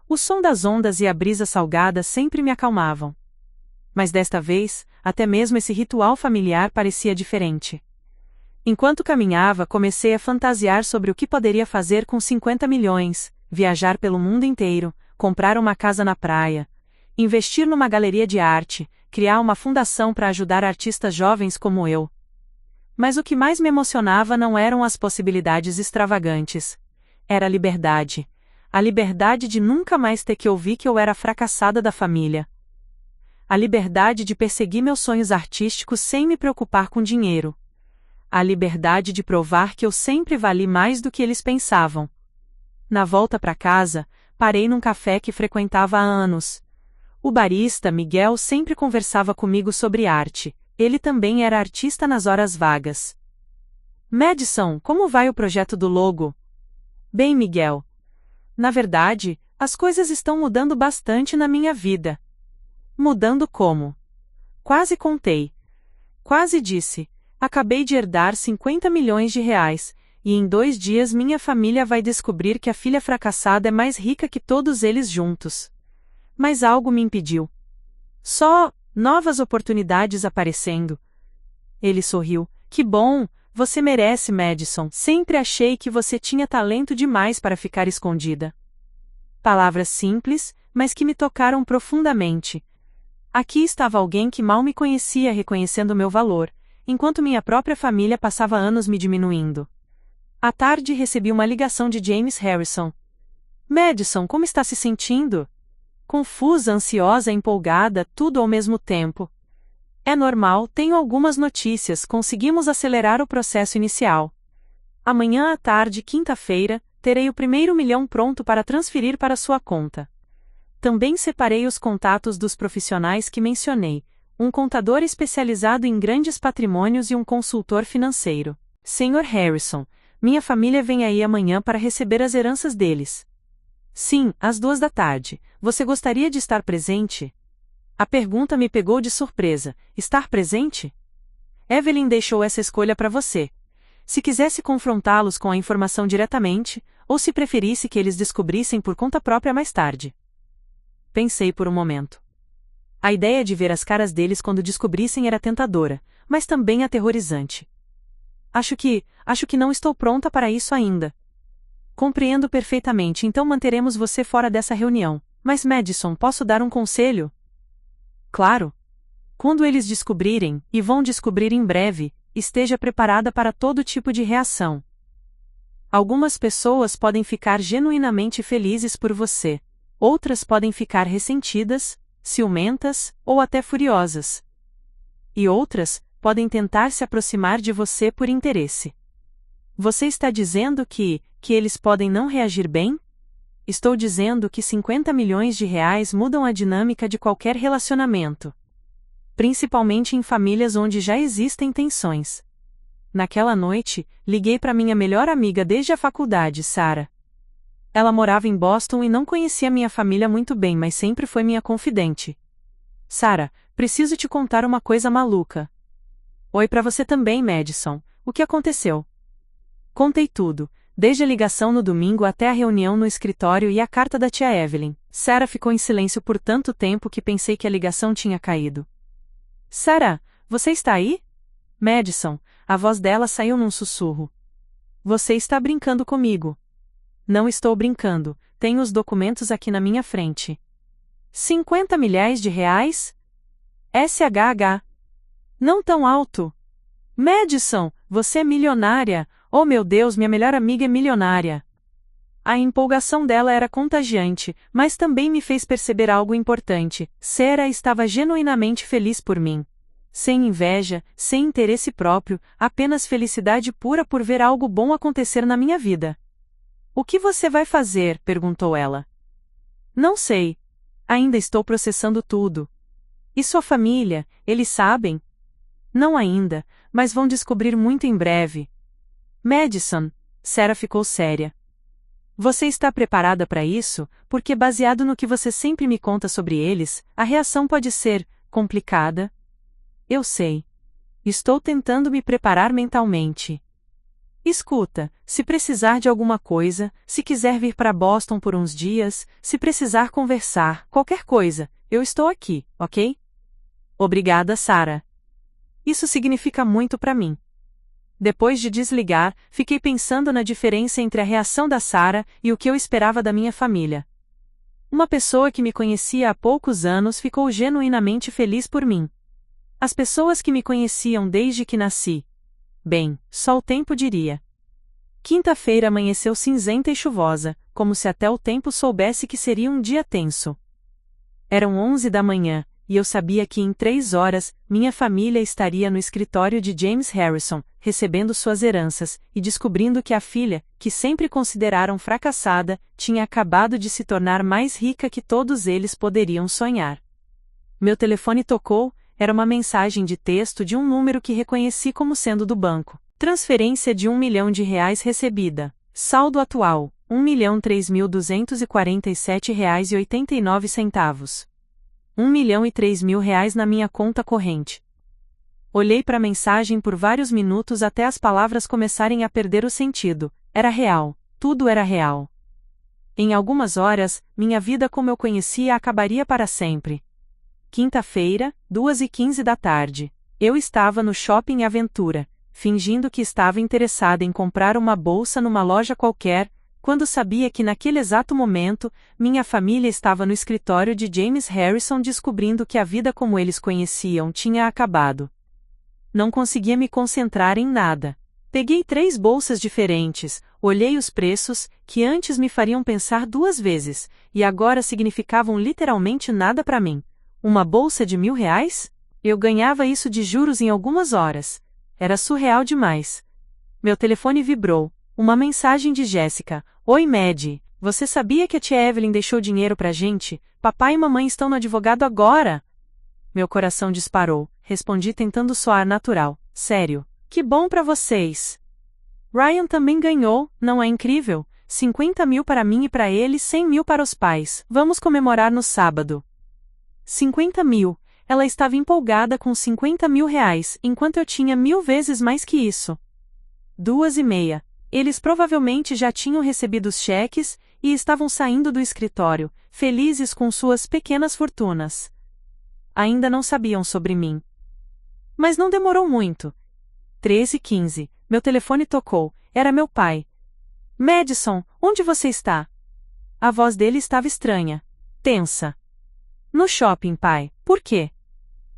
O som das ondas e a brisa salgada sempre me acalmavam. Mas desta vez, até mesmo esse ritual familiar parecia diferente. Enquanto caminhava, comecei a fantasiar sobre o que poderia fazer com 50 milhões, viajar pelo mundo inteiro, comprar uma casa na praia, investir numa galeria de arte, criar uma fundação para ajudar artistas jovens como eu. Mas o que mais me emocionava não eram as possibilidades extravagantes. Era a liberdade. A liberdade de nunca mais ter que ouvir que eu era a fracassada da família. A liberdade de perseguir meus sonhos artísticos sem me preocupar com dinheiro. A liberdade de provar que eu sempre vali mais do que eles pensavam. Na volta para casa, parei num café que frequentava há anos. O barista, Miguel, sempre conversava comigo sobre arte. Ele também era artista nas horas vagas. Madison, como vai o projeto do logo? Bem, Miguel. Na verdade, as coisas estão mudando bastante na minha vida. Mudando como? Quase contei. Quase disse. Acabei de herdar 50 milhões de reais, e em 2 dias minha família vai descobrir que a filha fracassada é mais rica que todos eles juntos. Mas algo me impediu. Só novas oportunidades aparecendo, Ele sorriu. Que bom! Você merece, Madison. Sempre achei que você tinha talento demais para ficar escondida. Palavras simples, mas que me tocaram profundamente. Aqui estava alguém que mal me conhecia reconhecendo meu valor, enquanto minha própria família passava anos me diminuindo. À tarde recebi uma ligação de James Harrison. Madison, como está se sentindo? Confusa, ansiosa, empolgada, tudo ao mesmo tempo. É normal, tenho algumas notícias, conseguimos acelerar o processo inicial. Amanhã à tarde, quinta-feira, terei o primeiro milhão pronto para transferir para sua conta. Também separei os contatos dos profissionais que mencionei, um contador especializado em grandes patrimônios e um consultor financeiro. Sr. Harrison, minha família vem aí amanhã para receber as heranças deles. Sim, às 14h. Você gostaria de estar presente? A pergunta me pegou de surpresa. Estar presente? Evelyn deixou essa escolha para você. Se quisesse confrontá-los com a informação diretamente, ou se preferisse que eles descobrissem por conta própria mais tarde. Pensei por um momento. A ideia de ver as caras deles quando descobrissem era tentadora, mas também aterrorizante. Acho que não estou pronta para isso ainda. Compreendo perfeitamente, então manteremos você fora dessa reunião. Mas Madison, posso dar um conselho? Claro. Quando eles descobrirem, e vão descobrir em breve, esteja preparada para todo tipo de reação. Algumas pessoas podem ficar genuinamente felizes por você. Outras podem ficar ressentidas, ciumentas, ou até furiosas. E outras podem tentar se aproximar de você por interesse. Você está dizendo que eles podem não reagir bem? Estou dizendo que 50 milhões de reais mudam a dinâmica de qualquer relacionamento. Principalmente em famílias onde já existem tensões. Naquela noite, liguei para minha melhor amiga desde a faculdade, Sarah. Ela morava em Boston e não conhecia minha família muito bem, mas sempre foi minha confidente. Sarah, preciso te contar uma coisa maluca. Oi para você também, Madison. O que aconteceu? Contei tudo, desde a ligação no domingo até a reunião no escritório e a carta da tia Evelyn. Sarah ficou em silêncio por tanto tempo que pensei que a ligação tinha caído. Sarah, você está aí? Madison, a voz dela saiu num sussurro. Você está brincando comigo. Não estou brincando, tenho os documentos aqui na minha frente. 50 milhões de reais? SHH. Não tão alto. Madison, você é milionária. Oh meu Deus, minha melhor amiga é milionária. A empolgação dela era contagiante, mas também me fez perceber algo importante. Sarah estava genuinamente feliz por mim. Sem inveja, sem interesse próprio, apenas felicidade pura por ver algo bom acontecer na minha vida. O que você vai fazer? Perguntou ela. Não sei. Ainda estou processando tudo. E sua família, eles sabem? Não ainda, mas vão descobrir muito em breve. Madison, Sarah ficou séria. Você está preparada para isso? Porque baseado no que você sempre me conta sobre eles, a reação pode ser complicada. Eu sei. Estou tentando me preparar mentalmente. Escuta, se precisar de alguma coisa, se quiser vir para Boston por uns dias, se precisar conversar, qualquer coisa, eu estou aqui, ok? Obrigada, Sarah. Isso significa muito para mim. Depois de desligar, fiquei pensando na diferença entre a reação da Sarah e o que eu esperava da minha família. Uma pessoa que me conhecia há poucos anos ficou genuinamente feliz por mim. As pessoas que me conheciam desde que nasci. Bem, só o tempo diria. Quinta-feira amanheceu cinzenta e chuvosa, como se até o tempo soubesse que seria um dia tenso. Eram 11 da manhã, e eu sabia que em 3 horas, minha família estaria no escritório de James Harrison, recebendo suas heranças, e descobrindo que a filha, que sempre consideraram fracassada, tinha acabado de se tornar mais rica que todos eles poderiam sonhar. Meu telefone tocou, era uma mensagem de texto de um número que reconheci como sendo do banco. Transferência de R$ 1 milhão recebida. Saldo atual, R$ 1.003.247,89. R$ 1.003.000 na minha conta corrente. Olhei para a mensagem por vários minutos até as palavras começarem a perder o sentido. Era real, tudo era real. Em algumas horas, minha vida como eu conhecia acabaria para sempre. Quinta-feira, 2h15 da tarde. Eu estava no Shopping Aventura, fingindo que estava interessada em comprar uma bolsa numa loja qualquer, quando sabia que naquele exato momento, minha família estava no escritório de James Harrison descobrindo que a vida como eles conheciam tinha acabado. Não conseguia me concentrar em nada. Peguei 3 bolsas diferentes, olhei os preços, que antes me fariam pensar 2 vezes, e agora significavam literalmente nada para mim. Uma bolsa de R$ 1.000? Eu ganhava isso de juros em algumas horas. Era surreal demais. Meu telefone vibrou. Uma mensagem de Jéssica. Oi, Maddie. Você sabia que a tia Evelyn deixou dinheiro pra gente? Papai e mamãe estão no advogado agora. Meu coração disparou. Respondi tentando soar natural. Sério. Que bom pra vocês. Ryan também ganhou, não é incrível? 50 mil para mim e para ele, 100 mil para os pais. Vamos comemorar no sábado. 50 mil. Ela estava empolgada com 50 mil reais, enquanto eu tinha 1000 vezes mais que isso. 2h30. Eles provavelmente já tinham recebido os cheques e estavam saindo do escritório, felizes com suas pequenas fortunas. Ainda não sabiam sobre mim. Mas não demorou muito. 13h15. Meu telefone tocou. Era meu pai. Madison, onde você está? A voz dele estava estranha. Tensa. No shopping, pai. Por quê?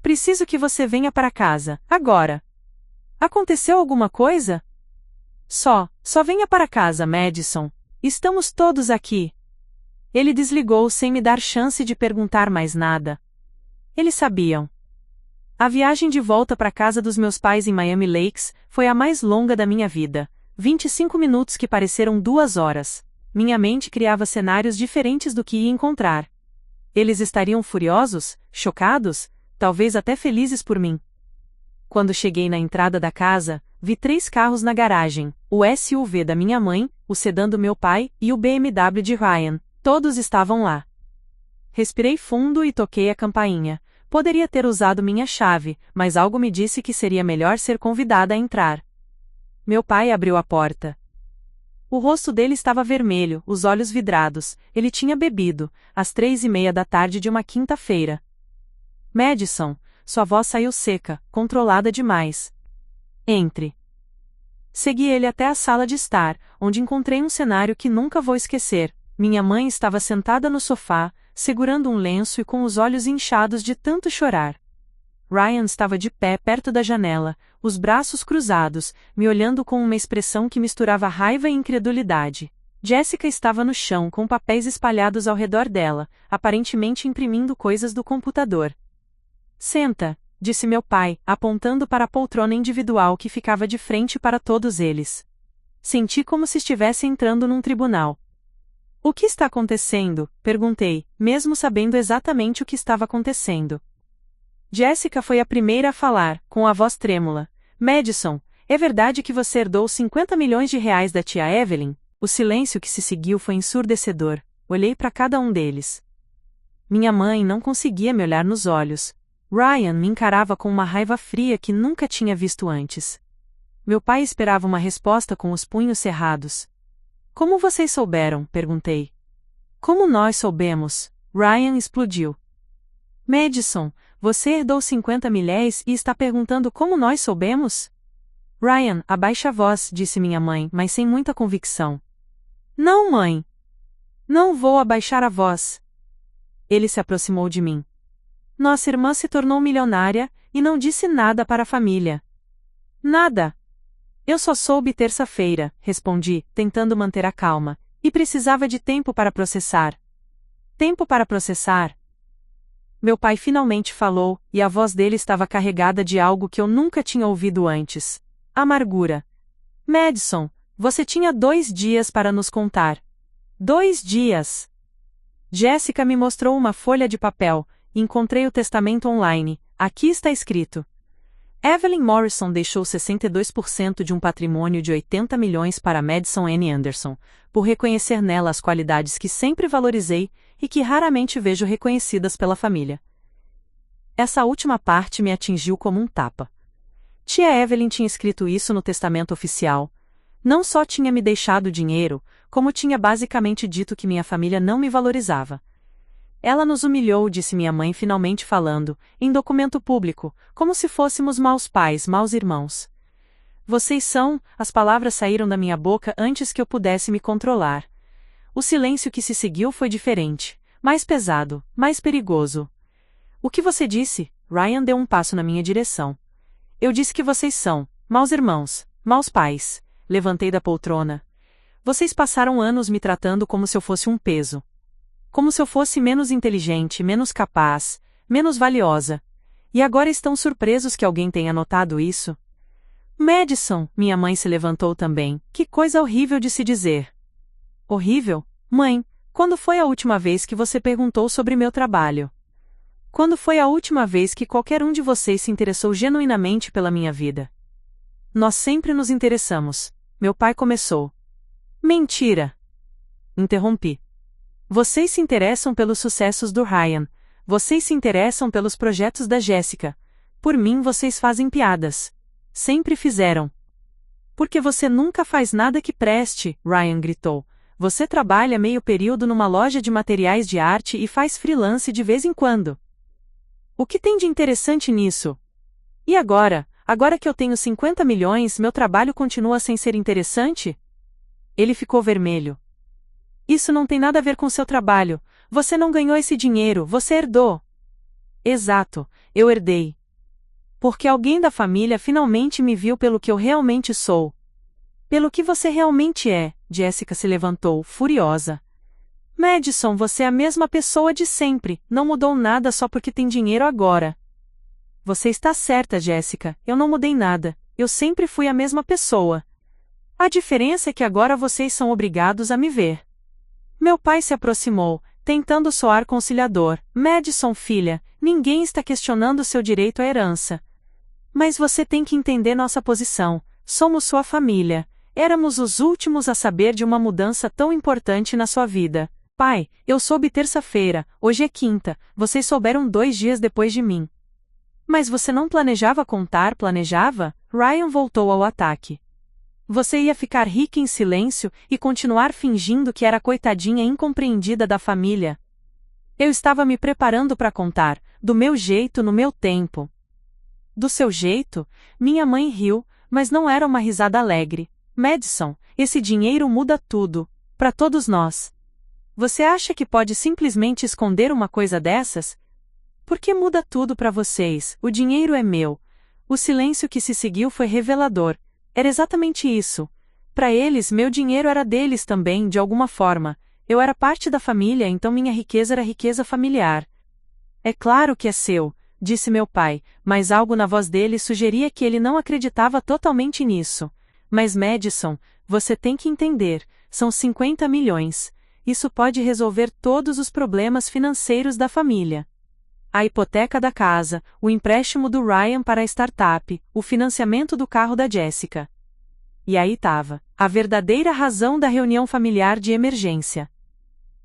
Preciso que você venha para casa, agora. Aconteceu alguma coisa? Só venha para casa, Madison. Estamos todos aqui. Ele desligou sem me dar chance de perguntar mais nada. Eles sabiam. A viagem de volta para a casa dos meus pais em Miami Lakes foi a mais longa da minha vida. 25 minutos que pareceram 2 horas. Minha mente criava cenários diferentes do que ia encontrar. Eles estariam furiosos, chocados, talvez até felizes por mim. Quando cheguei na entrada da casa, vi 3 carros na garagem, o SUV da minha mãe, o sedã do meu pai e o BMW de Ryan. Todos estavam lá. Respirei fundo e toquei a campainha. Poderia ter usado minha chave, mas algo me disse que seria melhor ser convidada a entrar. Meu pai abriu a porta. O rosto dele estava vermelho, os olhos vidrados. Ele tinha bebido, às 3h30 da tarde de uma quinta-feira. Madison, sua voz saiu seca, controlada demais. Entre. Segui ele até a sala de estar, onde encontrei um cenário que nunca vou esquecer. Minha mãe estava sentada no sofá, segurando um lenço e com os olhos inchados de tanto chorar. Ryan estava de pé perto da janela, os braços cruzados, me olhando com uma expressão que misturava raiva e incredulidade. Jessica estava no chão com papéis espalhados ao redor dela, aparentemente imprimindo coisas do computador. Senta, disse meu pai, apontando para a poltrona individual que ficava de frente para todos eles. Senti como se estivesse entrando num tribunal. O que está acontecendo? Perguntei, mesmo sabendo exatamente o que estava acontecendo. Jessica foi a primeira a falar, com a voz trêmula. Madison, é verdade que você herdou 50 milhões de reais da tia Evelyn? O silêncio que se seguiu foi ensurdecedor. Olhei para cada um deles. Minha mãe não conseguia me olhar nos olhos. Ryan me encarava com uma raiva fria que nunca tinha visto antes. Meu pai esperava uma resposta com os punhos cerrados. Como vocês souberam? Perguntei. Como nós soubemos? Ryan explodiu. Madison, você herdou 50 milhões e está perguntando como nós soubemos? Ryan, abaixa a voz, disse minha mãe, mas sem muita convicção. Não, mãe. Não vou abaixar a voz. Ele se aproximou de mim. Nossa irmã se tornou milionária e não disse nada para a família. Nada. Eu só soube terça-feira, respondi, tentando manter a calma, e precisava de tempo para processar. Tempo para processar? Meu pai finalmente falou, e a voz dele estava carregada de algo que eu nunca tinha ouvido antes. Amargura. Madison, você tinha 2 dias para nos contar. 2 dias. Jessica me mostrou uma folha de papel. Encontrei o testamento online. Aqui está escrito. Evelyn Morrison deixou 62% de um patrimônio de 80 milhões para Madison N. Anderson, por reconhecer nela as qualidades que sempre valorizei e que raramente vejo reconhecidas pela família. Essa última parte me atingiu como um tapa. Tia Evelyn tinha escrito isso no testamento oficial. Não só tinha me deixado dinheiro, como tinha basicamente dito que minha família não me valorizava. Ela nos humilhou, disse minha mãe finalmente falando, em documento público, como se fôssemos maus pais, maus irmãos. Vocês são, as palavras saíram da minha boca antes que eu pudesse me controlar. O silêncio que se seguiu foi diferente, mais pesado, mais perigoso. O que você disse? Ryan deu um passo na minha direção. Eu disse que vocês são, maus irmãos, maus pais. Levantei da poltrona. Vocês passaram anos me tratando como se eu fosse um peso. Como se eu fosse menos inteligente, menos capaz, menos valiosa. E agora estão surpresos que alguém tenha notado isso? Madison, minha mãe se levantou também. Que coisa horrível de se dizer. Horrível? Mãe, quando foi a última vez que você perguntou sobre meu trabalho? Quando foi a última vez que qualquer um de vocês se interessou genuinamente pela minha vida? Nós sempre nos interessamos. Meu pai começou. Mentira! Interrompi. Vocês se interessam pelos sucessos do Ryan. Vocês se interessam pelos projetos da Jéssica. Por mim vocês fazem piadas. Sempre fizeram. Porque você nunca faz nada que preste, Ryan gritou. Você trabalha meio período numa loja de materiais de arte e faz freelance de vez em quando. O que tem de interessante nisso? E agora que eu tenho 50 milhões, meu trabalho continua sem ser interessante? Ele ficou vermelho. Isso não tem nada a ver com seu trabalho. Você não ganhou esse dinheiro, você herdou. Exato, eu herdei. Porque alguém da família finalmente me viu pelo que eu realmente sou. Pelo que você realmente é, Jéssica se levantou, furiosa. Madison, você é a mesma pessoa de sempre, não mudou nada só porque tem dinheiro agora. Você está certa, Jéssica, eu não mudei nada, eu sempre fui a mesma pessoa. A diferença é que agora vocês são obrigados a me ver. Meu pai se aproximou, tentando soar conciliador. Madison, filha, ninguém está questionando seu direito à herança. Mas você tem que entender nossa posição, somos sua família. Éramos os últimos a saber de uma mudança tão importante na sua vida. Pai, eu soube terça-feira, hoje é quinta, vocês souberam 2 dias depois de mim. Mas você não planejava contar, planejava? Ryan voltou ao ataque. Você ia ficar rica em silêncio e continuar fingindo que era a coitadinha incompreendida da família. Eu estava me preparando para contar, do meu jeito, no meu tempo. Do seu jeito? Minha mãe riu, mas não era uma risada alegre. Madison, esse dinheiro muda tudo, para todos nós. Você acha que pode simplesmente esconder uma coisa dessas? Por que muda tudo para vocês? O dinheiro é meu. O silêncio que se seguiu foi revelador. Era exatamente isso. Para eles, meu dinheiro era deles também, de alguma forma. Eu era parte da família, então minha riqueza era riqueza familiar. É claro que é seu, disse meu pai, mas algo na voz dele sugeria que ele não acreditava totalmente nisso. Mas Madison, você tem que entender, são 50 milhões. Isso pode resolver todos os problemas financeiros da família. A hipoteca da casa, o empréstimo do Ryan para a startup, o financiamento do carro da Jéssica. E aí estava, a verdadeira razão da reunião familiar de emergência.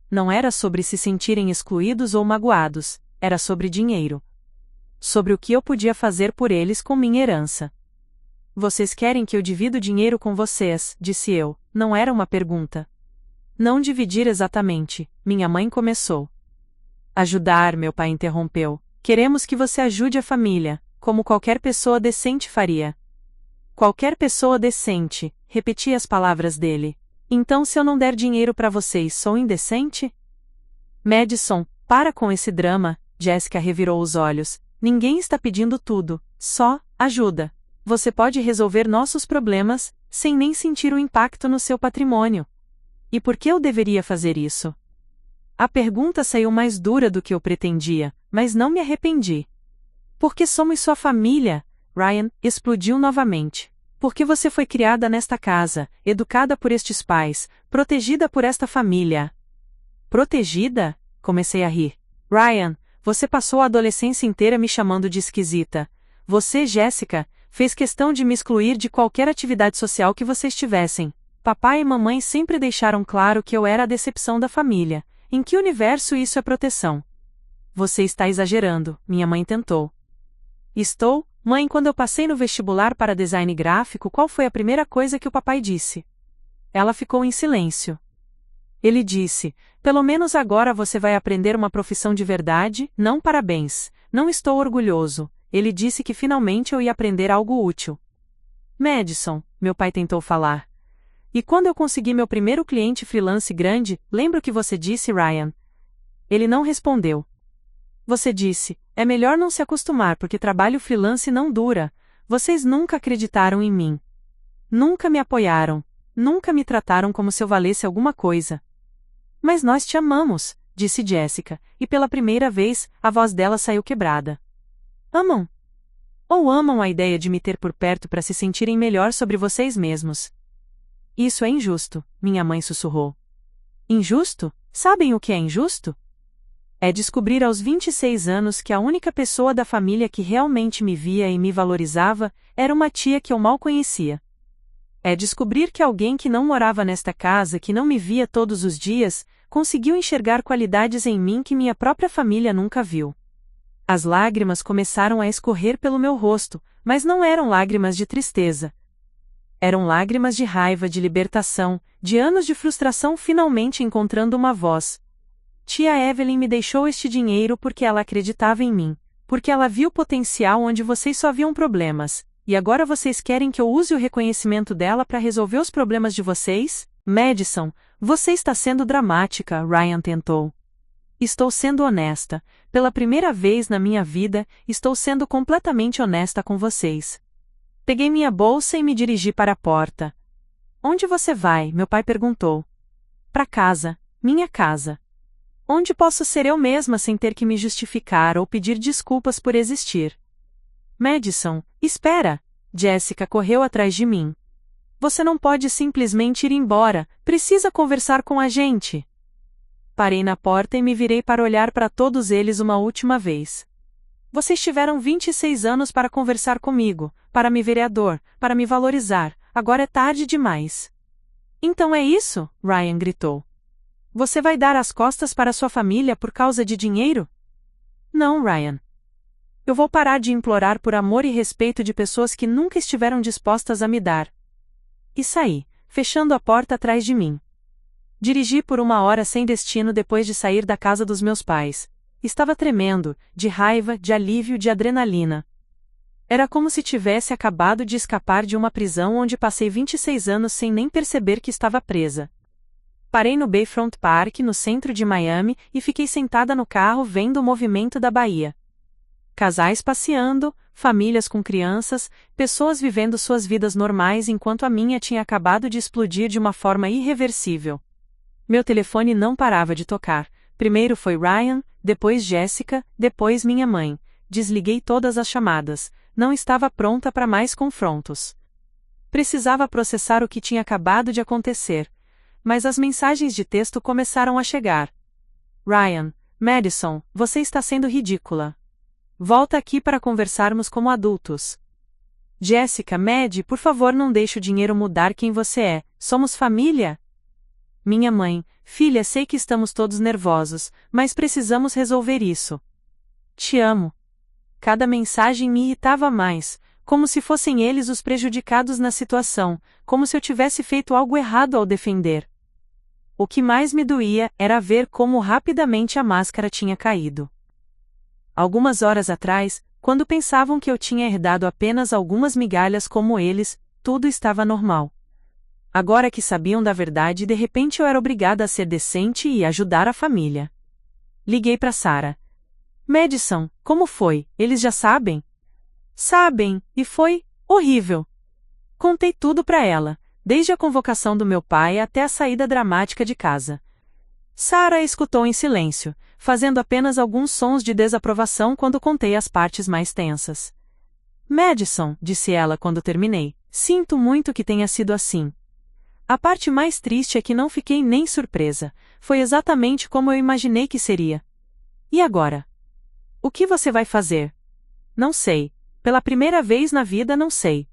Não era sobre se sentirem excluídos ou magoados, era sobre dinheiro. Sobre o que eu podia fazer por eles com minha herança. Vocês querem que eu divida o dinheiro com vocês, disse eu, não era uma pergunta. Não dividir exatamente, minha mãe começou. Ajudar, meu pai interrompeu. Queremos que você ajude a família, como qualquer pessoa decente faria. Qualquer pessoa decente, repeti as palavras dele. Então se eu não der dinheiro para vocês, sou indecente? Madison, para com esse drama, Jéssica revirou os olhos. Ninguém está pedindo tudo, só ajuda. Você pode resolver nossos problemas, sem nem sentir o impacto no seu patrimônio. E por que eu deveria fazer isso? A pergunta saiu mais dura do que eu pretendia, mas não me arrependi. Porque somos sua família, Ryan explodiu novamente. Porque você foi criada nesta casa, educada por estes pais, protegida por esta família. Protegida? Comecei a rir. Ryan, você passou a adolescência inteira me chamando de esquisita. Você, Jéssica, fez questão de me excluir de qualquer atividade social que vocês tivessem. Papai e mamãe sempre deixaram claro que eu era a decepção da família. Em que universo isso é proteção? Você está exagerando, minha mãe tentou. Estou? Mãe, quando eu passei no vestibular para design gráfico, qual foi a primeira coisa que o papai disse? Ela ficou em silêncio. Ele disse: pelo menos agora você vai aprender uma profissão de verdade, não parabéns. Não estou orgulhoso. Ele disse que finalmente eu ia aprender algo útil. Madison, meu pai tentou falar. E quando eu consegui meu primeiro cliente freelance grande, lembra o que você disse, Ryan? Ele não respondeu. Você disse: é melhor não se acostumar porque trabalho freelance não dura. Vocês nunca acreditaram em mim. Nunca me apoiaram. Nunca me trataram como se eu valesse alguma coisa. Mas nós te amamos, disse Jessica, e pela primeira vez, a voz dela saiu quebrada. Amam? Ou amam a ideia de me ter por perto para se sentirem melhor sobre vocês mesmos? Isso é injusto, minha mãe sussurrou. Injusto? Sabem o que é injusto? É descobrir aos 26 anos que a única pessoa da família que realmente me via e me valorizava era uma tia que eu mal conhecia. É descobrir que alguém que não morava nesta casa, que não me via todos os dias, conseguiu enxergar qualidades em mim que minha própria família nunca viu. As lágrimas começaram a escorrer pelo meu rosto, mas não eram lágrimas de tristeza. Eram lágrimas de raiva, de libertação, de anos de frustração finalmente encontrando uma voz. Tia Evelyn me deixou este dinheiro porque ela acreditava em mim, porque ela viu potencial onde vocês só viam problemas. E agora vocês querem que eu use o reconhecimento dela para resolver os problemas de vocês? Madison, você está sendo dramática, Ryan tentou. Estou sendo honesta. Pela primeira vez na minha vida, estou sendo completamente honesta com vocês. Peguei minha bolsa e me dirigi para a porta. Onde você vai? Meu pai perguntou. Para casa, minha casa. Onde posso ser eu mesma sem ter que me justificar ou pedir desculpas por existir? Madison, espera! Jessica correu atrás de mim. Você não pode simplesmente ir embora, precisa conversar com a gente. Parei na porta e me virei para olhar para todos eles uma última vez. Vocês tiveram 26 anos para conversar comigo, para me ver a dor, para me valorizar, agora é tarde demais. Então é isso? Ryan gritou. Você vai dar as costas para sua família por causa de dinheiro? Não, Ryan. Eu vou parar de implorar por amor e respeito de pessoas que nunca estiveram dispostas a me dar. E saí, fechando a porta atrás de mim. Dirigi por 1 hora sem destino depois de sair da casa dos meus pais. Estava tremendo, de raiva, de alívio, de adrenalina. Era como se tivesse acabado de escapar de uma prisão onde passei 26 anos sem nem perceber que estava presa. Parei no Bayfront Park, no centro de Miami, e fiquei sentada no carro vendo o movimento da Bahia. Casais passeando, famílias com crianças, pessoas vivendo suas vidas normais enquanto a minha tinha acabado de explodir de uma forma irreversível. Meu telefone não parava de tocar. Primeiro foi Ryan, depois Jessica, depois minha mãe. Desliguei todas as chamadas. Não estava pronta para mais confrontos. Precisava processar o que tinha acabado de acontecer. Mas as mensagens de texto começaram a chegar. Ryan, Madison, você está sendo ridícula. Volta aqui para conversarmos como adultos. Jessica, Mad, por favor não deixe o dinheiro mudar quem você é. Somos família? Minha mãe, filha, sei que estamos todos nervosos, mas precisamos resolver isso. Te amo. Cada mensagem me irritava mais, como se fossem eles os prejudicados na situação, como se eu tivesse feito algo errado ao defender. O que mais me doía era ver como rapidamente a máscara tinha caído. Algumas horas atrás, quando pensavam que eu tinha herdado apenas algumas migalhas como eles, tudo estava normal. Agora que sabiam da verdade, de repente eu era obrigada a ser decente e ajudar a família. Liguei para Sarah. Madison, como foi? Eles já sabem? Sabem, e foi horrível. Contei tudo para ela, desde a convocação do meu pai até a saída dramática de casa. Sarah escutou em silêncio, fazendo apenas alguns sons de desaprovação quando contei as partes mais tensas. Madison, disse ela quando terminei, sinto muito que tenha sido assim. A parte mais triste é que não fiquei nem surpresa, foi exatamente como eu imaginei que seria. E agora? O que você vai fazer? Não sei. Pela primeira vez na vida não sei.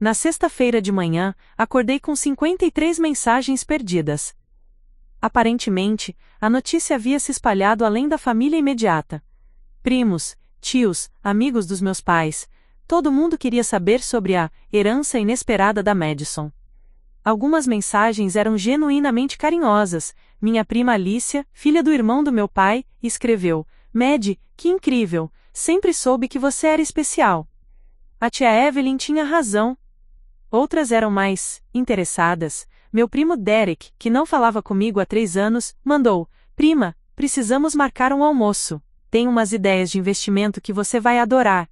Na sexta-feira de manhã, acordei com 53 mensagens perdidas. Aparentemente, a notícia havia se espalhado além da família imediata. Primos, tios, amigos dos meus pais, todo mundo queria saber sobre a herança inesperada da Madison. Algumas mensagens eram genuinamente carinhosas. Minha prima Alicia, filha do irmão do meu pai, escreveu: Mad, que incrível, sempre soube que você era especial. A tia Evelyn tinha razão. Outras eram mais interessadas. Meu primo Derek, que não falava comigo há 3 anos, mandou: Prima, precisamos marcar um almoço. Tenho umas ideias de investimento que você vai adorar.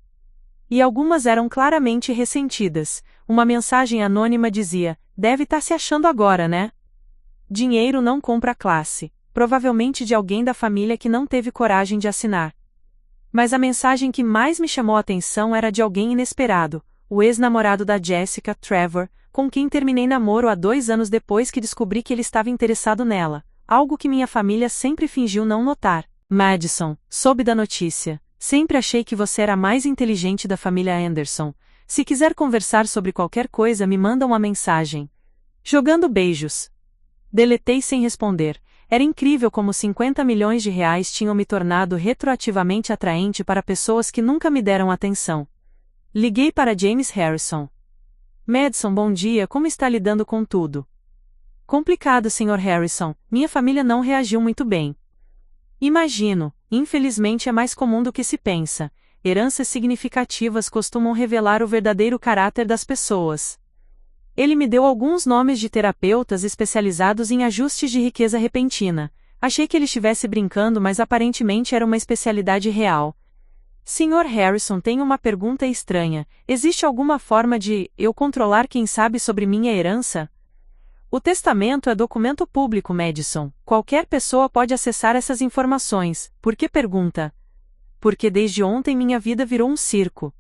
E algumas eram claramente ressentidas. Uma mensagem anônima dizia: Deve estar se achando agora, né? Dinheiro não compra classe. Provavelmente de alguém da família que não teve coragem de assinar. Mas a mensagem que mais me chamou a atenção era de alguém inesperado, o ex-namorado da Jessica, Trevor, com quem terminei namoro há 2 anos depois que descobri que ele estava interessado nela, algo que minha família sempre fingiu não notar. Madison, soube da notícia. Sempre achei que você era a mais inteligente da família Anderson. Se quiser conversar sobre qualquer coisa, me manda uma mensagem. Jogando beijos. Deletei sem responder. Era incrível como 50 milhões de reais tinham me tornado retroativamente atraente para pessoas que nunca me deram atenção. Liguei para James Harrison. Madison, bom dia, como está lidando com tudo? Complicado, Sr. Harrison, minha família não reagiu muito bem. Imagino, infelizmente é mais comum do que se pensa. Heranças significativas costumam revelar o verdadeiro caráter das pessoas. Ele me deu alguns nomes de terapeutas especializados em ajustes de riqueza repentina. Achei que ele estivesse brincando, mas aparentemente era uma especialidade real. Sr. Harrison, tenho uma pergunta estranha. Existe alguma forma de eu controlar quem sabe sobre minha herança? O testamento é documento público, Madison. Qualquer pessoa pode acessar essas informações. Por que pergunta? Porque desde ontem minha vida virou um circo.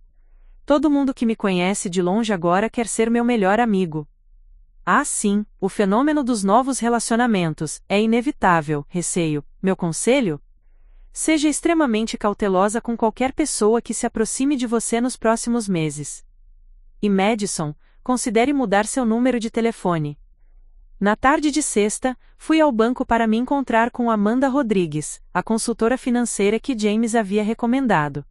Todo mundo que me conhece de longe agora quer ser meu melhor amigo. Ah, sim, o fenômeno dos novos relacionamentos é inevitável, receio. Meu conselho? Seja extremamente cautelosa com qualquer pessoa que se aproxime de você nos próximos meses. E Madison, considere mudar seu número de telefone. Na tarde de sexta, fui ao banco para me encontrar com Amanda Rodrigues, a consultora financeira que James havia recomendado.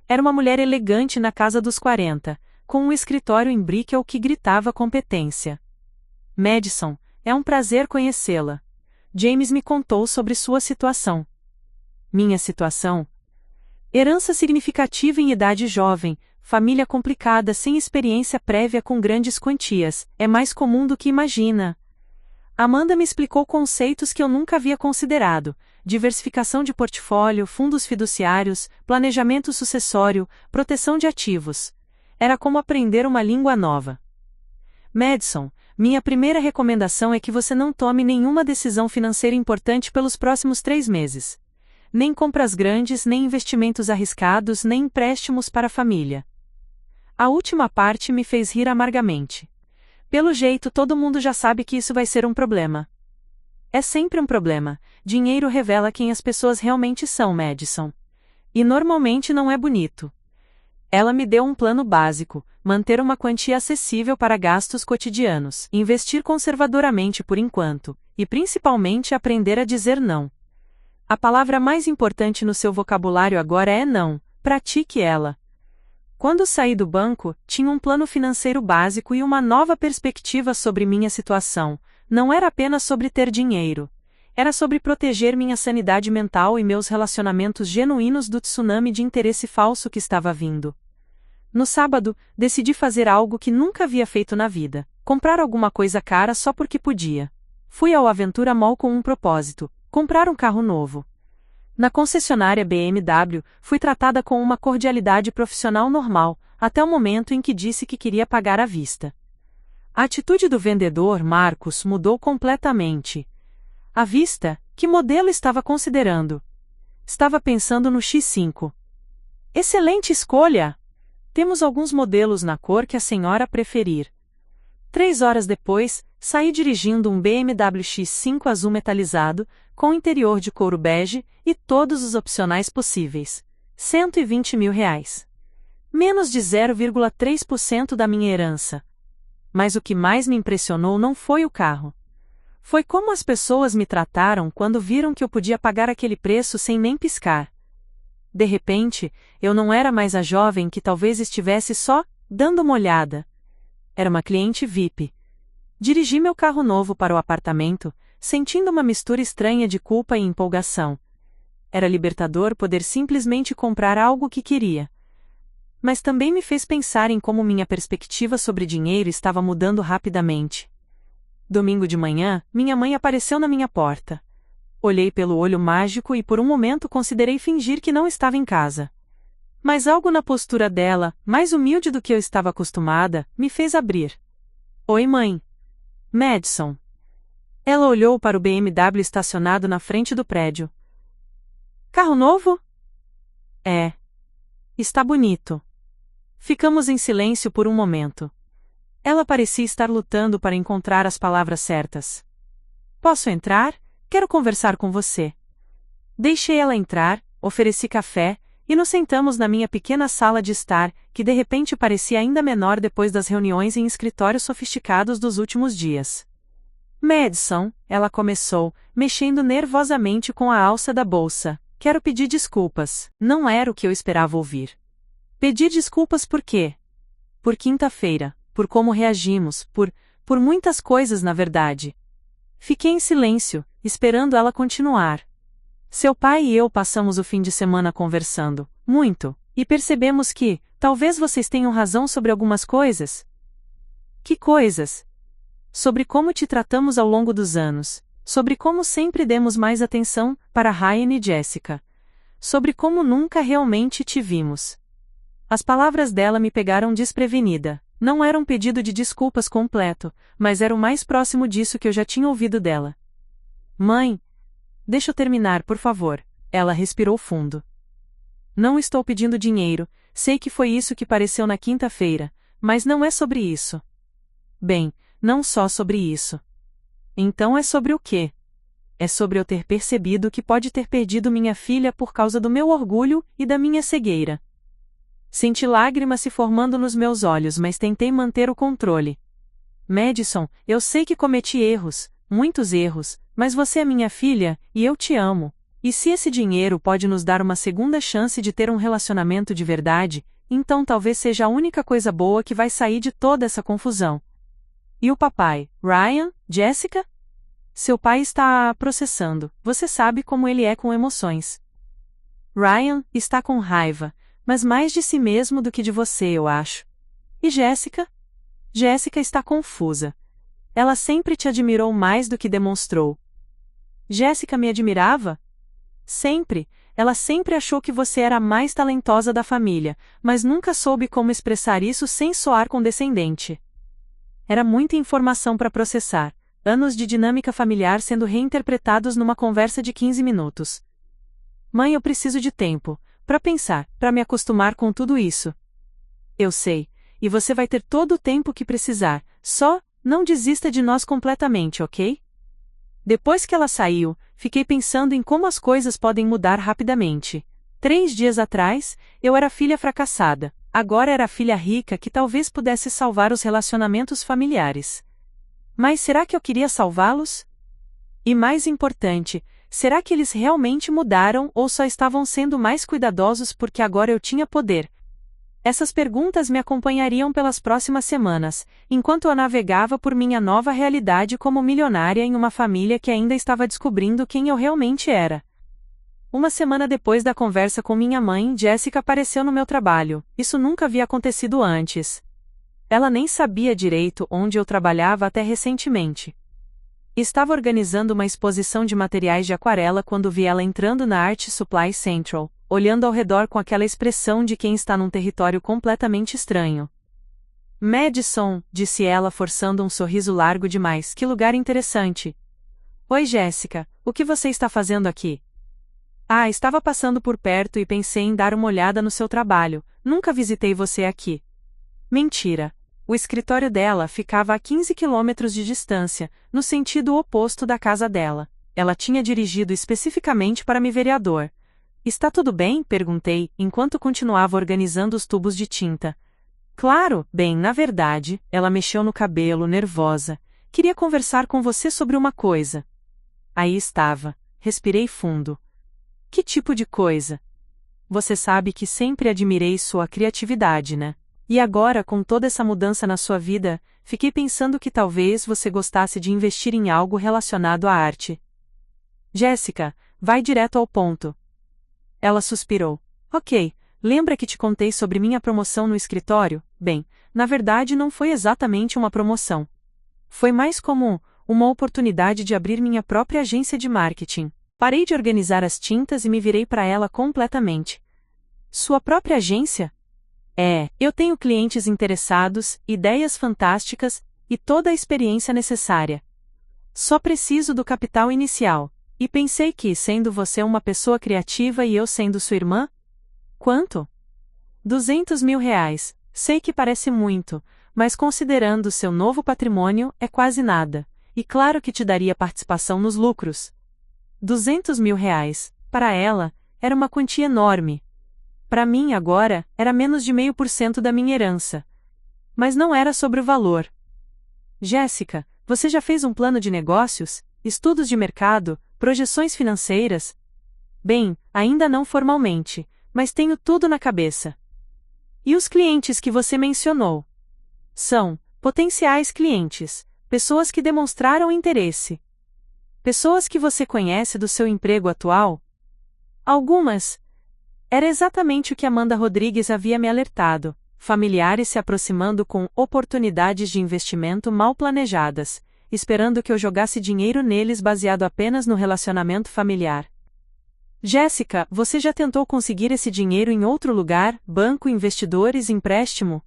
Era uma mulher elegante na casa dos 40, com um escritório em Brickell que gritava competência. Madison, é um prazer conhecê-la. James me contou sobre sua situação. Minha situação? Herança significativa em idade jovem, família complicada sem experiência prévia com grandes quantias, é mais comum do que imagina. Amanda me explicou conceitos que eu nunca havia considerado: diversificação de portfólio, fundos fiduciários, planejamento sucessório, proteção de ativos. Era como aprender uma língua nova. Madison, minha primeira recomendação é que você não tome nenhuma decisão financeira importante pelos próximos 3 meses. Nem compras grandes, nem investimentos arriscados, nem empréstimos para a família. A última parte me fez rir amargamente. Pelo jeito, todo mundo já sabe que isso vai ser um problema. É sempre um problema. Dinheiro revela quem as pessoas realmente são, Madison. E normalmente não é bonito. Ela me deu um plano básico: manter uma quantia acessível para gastos cotidianos, investir conservadoramente por enquanto, e principalmente aprender a dizer não. A palavra mais importante no seu vocabulário agora é não. Pratique ela. Quando saí do banco, tinha um plano financeiro básico e uma nova perspectiva sobre minha situação. Não era apenas sobre ter dinheiro. Era sobre proteger minha sanidade mental e meus relacionamentos genuínos do tsunami de interesse falso que estava vindo. No sábado, decidi fazer algo que nunca havia feito na vida: comprar alguma coisa cara só porque podia. Fui ao Aventura Mall com um propósito: comprar um carro novo. Na concessionária BMW, fui tratada com uma cordialidade profissional normal, até o momento em que disse que queria pagar à vista. A atitude do vendedor, Marcos, mudou completamente. À vista? Que modelo estava considerando? Estava pensando no X5. Excelente escolha! Temos alguns modelos na cor que a senhora preferir. 3 horas depois, saí dirigindo um BMW X5 azul metalizado, com interior de couro bege, e todos os opcionais possíveis. R$ 120 mil. Menos de 0,3% da minha herança. Mas o que mais me impressionou não foi o carro. Foi como as pessoas me trataram quando viram que eu podia pagar aquele preço sem nem piscar. De repente, eu não era mais a jovem que talvez estivesse só dando uma olhada. Era uma cliente VIP. Dirigi meu carro novo para o apartamento, sentindo uma mistura estranha de culpa e empolgação. Era libertador poder simplesmente comprar algo que queria. Mas também me fez pensar em como minha perspectiva sobre dinheiro estava mudando rapidamente. Domingo de manhã, minha mãe apareceu na minha porta. Olhei pelo olho mágico e por um momento considerei fingir que não estava em casa. Mas algo na postura dela, mais humilde do que eu estava acostumada, me fez abrir. Oi, mãe. Madison. Ela olhou para o BMW estacionado na frente do prédio. Carro novo? É. Está bonito. Ficamos em silêncio por um momento. Ela parecia estar lutando para encontrar as palavras certas. Posso entrar? Quero conversar com você. Deixei ela entrar, ofereci café, e nos sentamos na minha pequena sala de estar, que de repente parecia ainda menor depois das reuniões em escritórios sofisticados dos últimos dias. Madison, ela começou, mexendo nervosamente com a alça da bolsa. Quero pedir desculpas. Não era o que eu esperava ouvir. Pedir desculpas por quê? Por quinta-feira, por como reagimos, por muitas coisas na verdade. Fiquei em silêncio, esperando ela continuar. Seu pai e eu passamos o fim de semana conversando, muito, e percebemos que, talvez vocês tenham razão sobre algumas coisas. Que coisas? Sobre como te tratamos ao longo dos anos, sobre como sempre demos mais atenção para Ryan e Jessica, sobre como nunca realmente te vimos. As palavras dela me pegaram desprevenida. Não era um pedido de desculpas completo, mas era o mais próximo disso que eu já tinha ouvido dela. Mãe, deixa eu terminar, por favor. Ela respirou fundo. Não estou pedindo dinheiro, sei que foi isso que pareceu na quinta-feira, mas não é sobre isso. Bem, não só sobre isso. Então é sobre o quê? É sobre eu ter percebido que pode ter perdido minha filha por causa do meu orgulho e da minha cegueira. Senti lágrimas se formando nos meus olhos, mas tentei manter o controle. Madison, eu sei que cometi erros, muitos erros, mas você é minha filha, e eu te amo. E se esse dinheiro pode nos dar uma segunda chance de ter um relacionamento de verdade, então talvez seja a única coisa boa que vai sair de toda essa confusão. E o papai, Ryan, Jessica? Seu pai está processando, você sabe como ele é com emoções. Ryan está com raiva, mas mais de si mesmo do que de você, eu acho. E Jessica? Jessica está confusa. Ela sempre te admirou mais do que demonstrou. Jessica me admirava? Sempre. Ela sempre achou que você era a mais talentosa da família, mas nunca soube como expressar isso sem soar condescendente. Era muita informação para processar, anos de dinâmica familiar sendo reinterpretados numa conversa de 15 minutos. Mãe, eu preciso de tempo. Para pensar, para me acostumar com tudo isso. Eu sei, e você vai ter todo o tempo que precisar, só, não desista de nós completamente, ok? Depois que ela saiu, fiquei pensando em como as coisas podem mudar rapidamente. 3 dias atrás, eu era filha fracassada, agora era a filha rica que talvez pudesse salvar os relacionamentos familiares. Mas será que eu queria salvá-los? E mais importante, será que eles realmente mudaram ou só estavam sendo mais cuidadosos porque agora eu tinha poder? Essas perguntas me acompanhariam pelas próximas semanas, enquanto eu navegava por minha nova realidade como milionária em uma família que ainda estava descobrindo quem eu realmente era. Uma semana depois da conversa com minha mãe, Jessica apareceu no meu trabalho. Isso nunca havia acontecido antes. Ela nem sabia direito onde eu trabalhava até recentemente. Estava organizando uma exposição de materiais de aquarela quando vi ela entrando na Art Supply Central, olhando ao redor com aquela expressão de quem está num território completamente estranho. Madison, disse ela forçando um sorriso largo demais, que lugar interessante. Oi Jéssica, o que você está fazendo aqui? Ah, estava passando por perto e pensei em dar uma olhada no seu trabalho, nunca visitei você aqui. Mentira. O escritório dela ficava a 15 quilômetros de distância, no sentido oposto da casa dela. Ela tinha dirigido especificamente para me vereador. Está tudo bem? Perguntei, enquanto continuava organizando os tubos de tinta. Claro, bem, na verdade, ela mexeu no cabelo, nervosa. Queria conversar com você sobre uma coisa. Aí estava. Respirei fundo. Que tipo de coisa? Você sabe que sempre admirei sua criatividade, né? E agora, com toda essa mudança na sua vida, fiquei pensando que talvez você gostasse de investir em algo relacionado à arte. Jéssica, vai direto ao ponto. Ela suspirou. Ok, lembra que te contei sobre minha promoção no escritório? Bem, na verdade não foi exatamente uma promoção. Foi mais como uma oportunidade de abrir minha própria agência de marketing. Parei de organizar as tintas e me virei para ela completamente. Sua própria agência? Eu tenho clientes interessados, ideias fantásticas e toda a experiência necessária. Só preciso do capital inicial. E pensei que, sendo você uma pessoa criativa e eu sendo sua irmã? Quanto? R$ 200.000. Sei que parece muito, mas considerando seu novo patrimônio, é quase nada. E claro que te daria participação nos lucros. R$ 200.000, para ela, era uma quantia enorme. Para mim agora, era menos de 0,5% da minha herança. Mas não era sobre o valor. Jéssica, você já fez um plano de negócios, estudos de mercado, projeções financeiras? Bem, ainda não formalmente, mas tenho tudo na cabeça. E os clientes que você mencionou? São potenciais clientes, pessoas que demonstraram interesse. Pessoas que você conhece do seu emprego atual? Algumas. Era exatamente o que Amanda Rodrigues havia me alertado, familiares se aproximando com oportunidades de investimento mal planejadas, esperando que eu jogasse dinheiro neles baseado apenas no relacionamento familiar. Jéssica, você já tentou conseguir esse dinheiro em outro lugar, banco, investidores, empréstimo?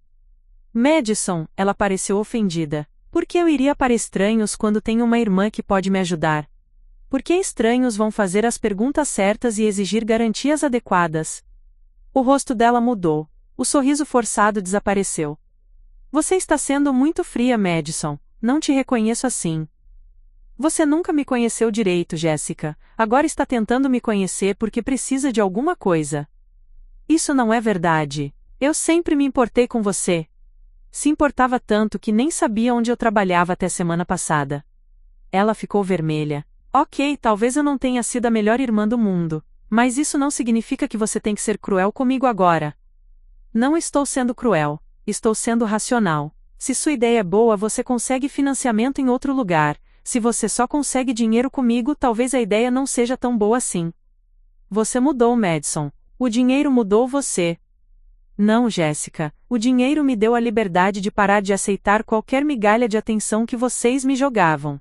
Madison, ela pareceu ofendida. Por que eu iria para estranhos quando tenho uma irmã que pode me ajudar? Por que estranhos vão fazer as perguntas certas e exigir garantias adequadas? O rosto dela mudou. O sorriso forçado desapareceu. Você está sendo muito fria, Madison. Não te reconheço assim. Você nunca me conheceu direito, Jéssica. Agora está tentando me conhecer porque precisa de alguma coisa. Isso não é verdade. Eu sempre me importei com você. Se importava tanto que nem sabia onde eu trabalhava até semana passada. Ela ficou vermelha. Ok, talvez eu não tenha sido a melhor irmã do mundo, mas isso não significa que você tem que ser cruel comigo agora. Não estou sendo cruel, estou sendo racional. Se sua ideia é boa, você consegue financiamento em outro lugar. Se você só consegue dinheiro comigo, talvez a ideia não seja tão boa assim. Você mudou, Madison. O dinheiro mudou você. Não, Jéssica, o dinheiro me deu a liberdade de parar de aceitar qualquer migalha de atenção que vocês me jogavam.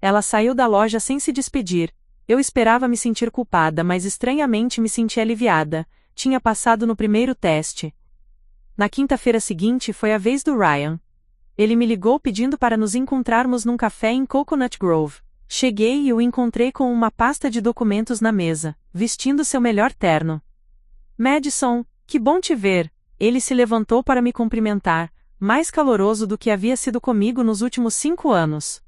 Ela saiu da loja sem se despedir. Eu esperava me sentir culpada, mas estranhamente me senti aliviada. Tinha passado no primeiro teste. Na quinta-feira seguinte foi a vez do Ryan. Ele me ligou pedindo para nos encontrarmos num café em Coconut Grove. Cheguei e o encontrei com uma pasta de documentos na mesa, vestindo seu melhor terno. Madison, que bom te ver. Ele se levantou para me cumprimentar, mais caloroso do que havia sido comigo nos últimos 5 anos.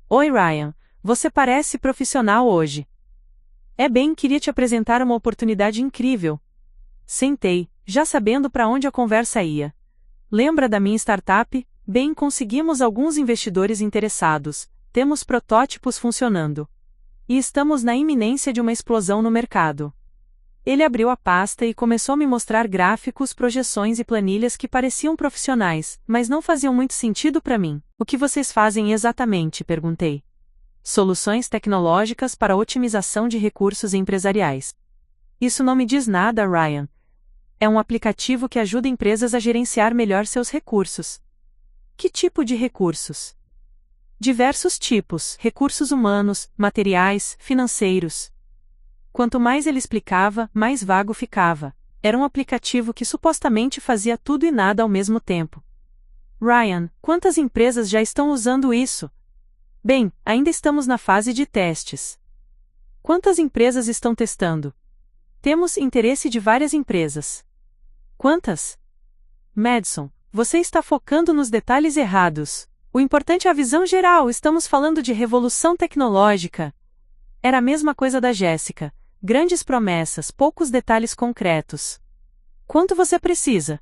Oi, Ryan. Você parece profissional hoje. Queria te apresentar uma oportunidade incrível. Sentei, já sabendo para onde a conversa ia. Lembra da minha startup? Conseguimos alguns investidores interessados, temos protótipos funcionando. E estamos na iminência de uma explosão no mercado. Ele abriu a pasta e começou a me mostrar gráficos, projeções e planilhas que pareciam profissionais, mas não faziam muito sentido para mim. O que vocês fazem exatamente? Perguntei. Soluções tecnológicas para otimização de recursos empresariais. Isso não me diz nada, Ryan. É um aplicativo que ajuda empresas a gerenciar melhor seus recursos. Que tipo de recursos? Diversos tipos: recursos humanos, materiais, financeiros. Quanto mais ele explicava, mais vago ficava. Era um aplicativo que supostamente fazia tudo e nada ao mesmo tempo. Ryan, quantas empresas já estão usando isso? Ainda estamos na fase de testes. Quantas empresas estão testando? Temos interesse de várias empresas. Quantas? Madison, você está focando nos detalhes errados. O importante é a visão geral, estamos falando de revolução tecnológica. Era a mesma coisa da Jéssica. Grandes promessas, poucos detalhes concretos. Quanto você precisa?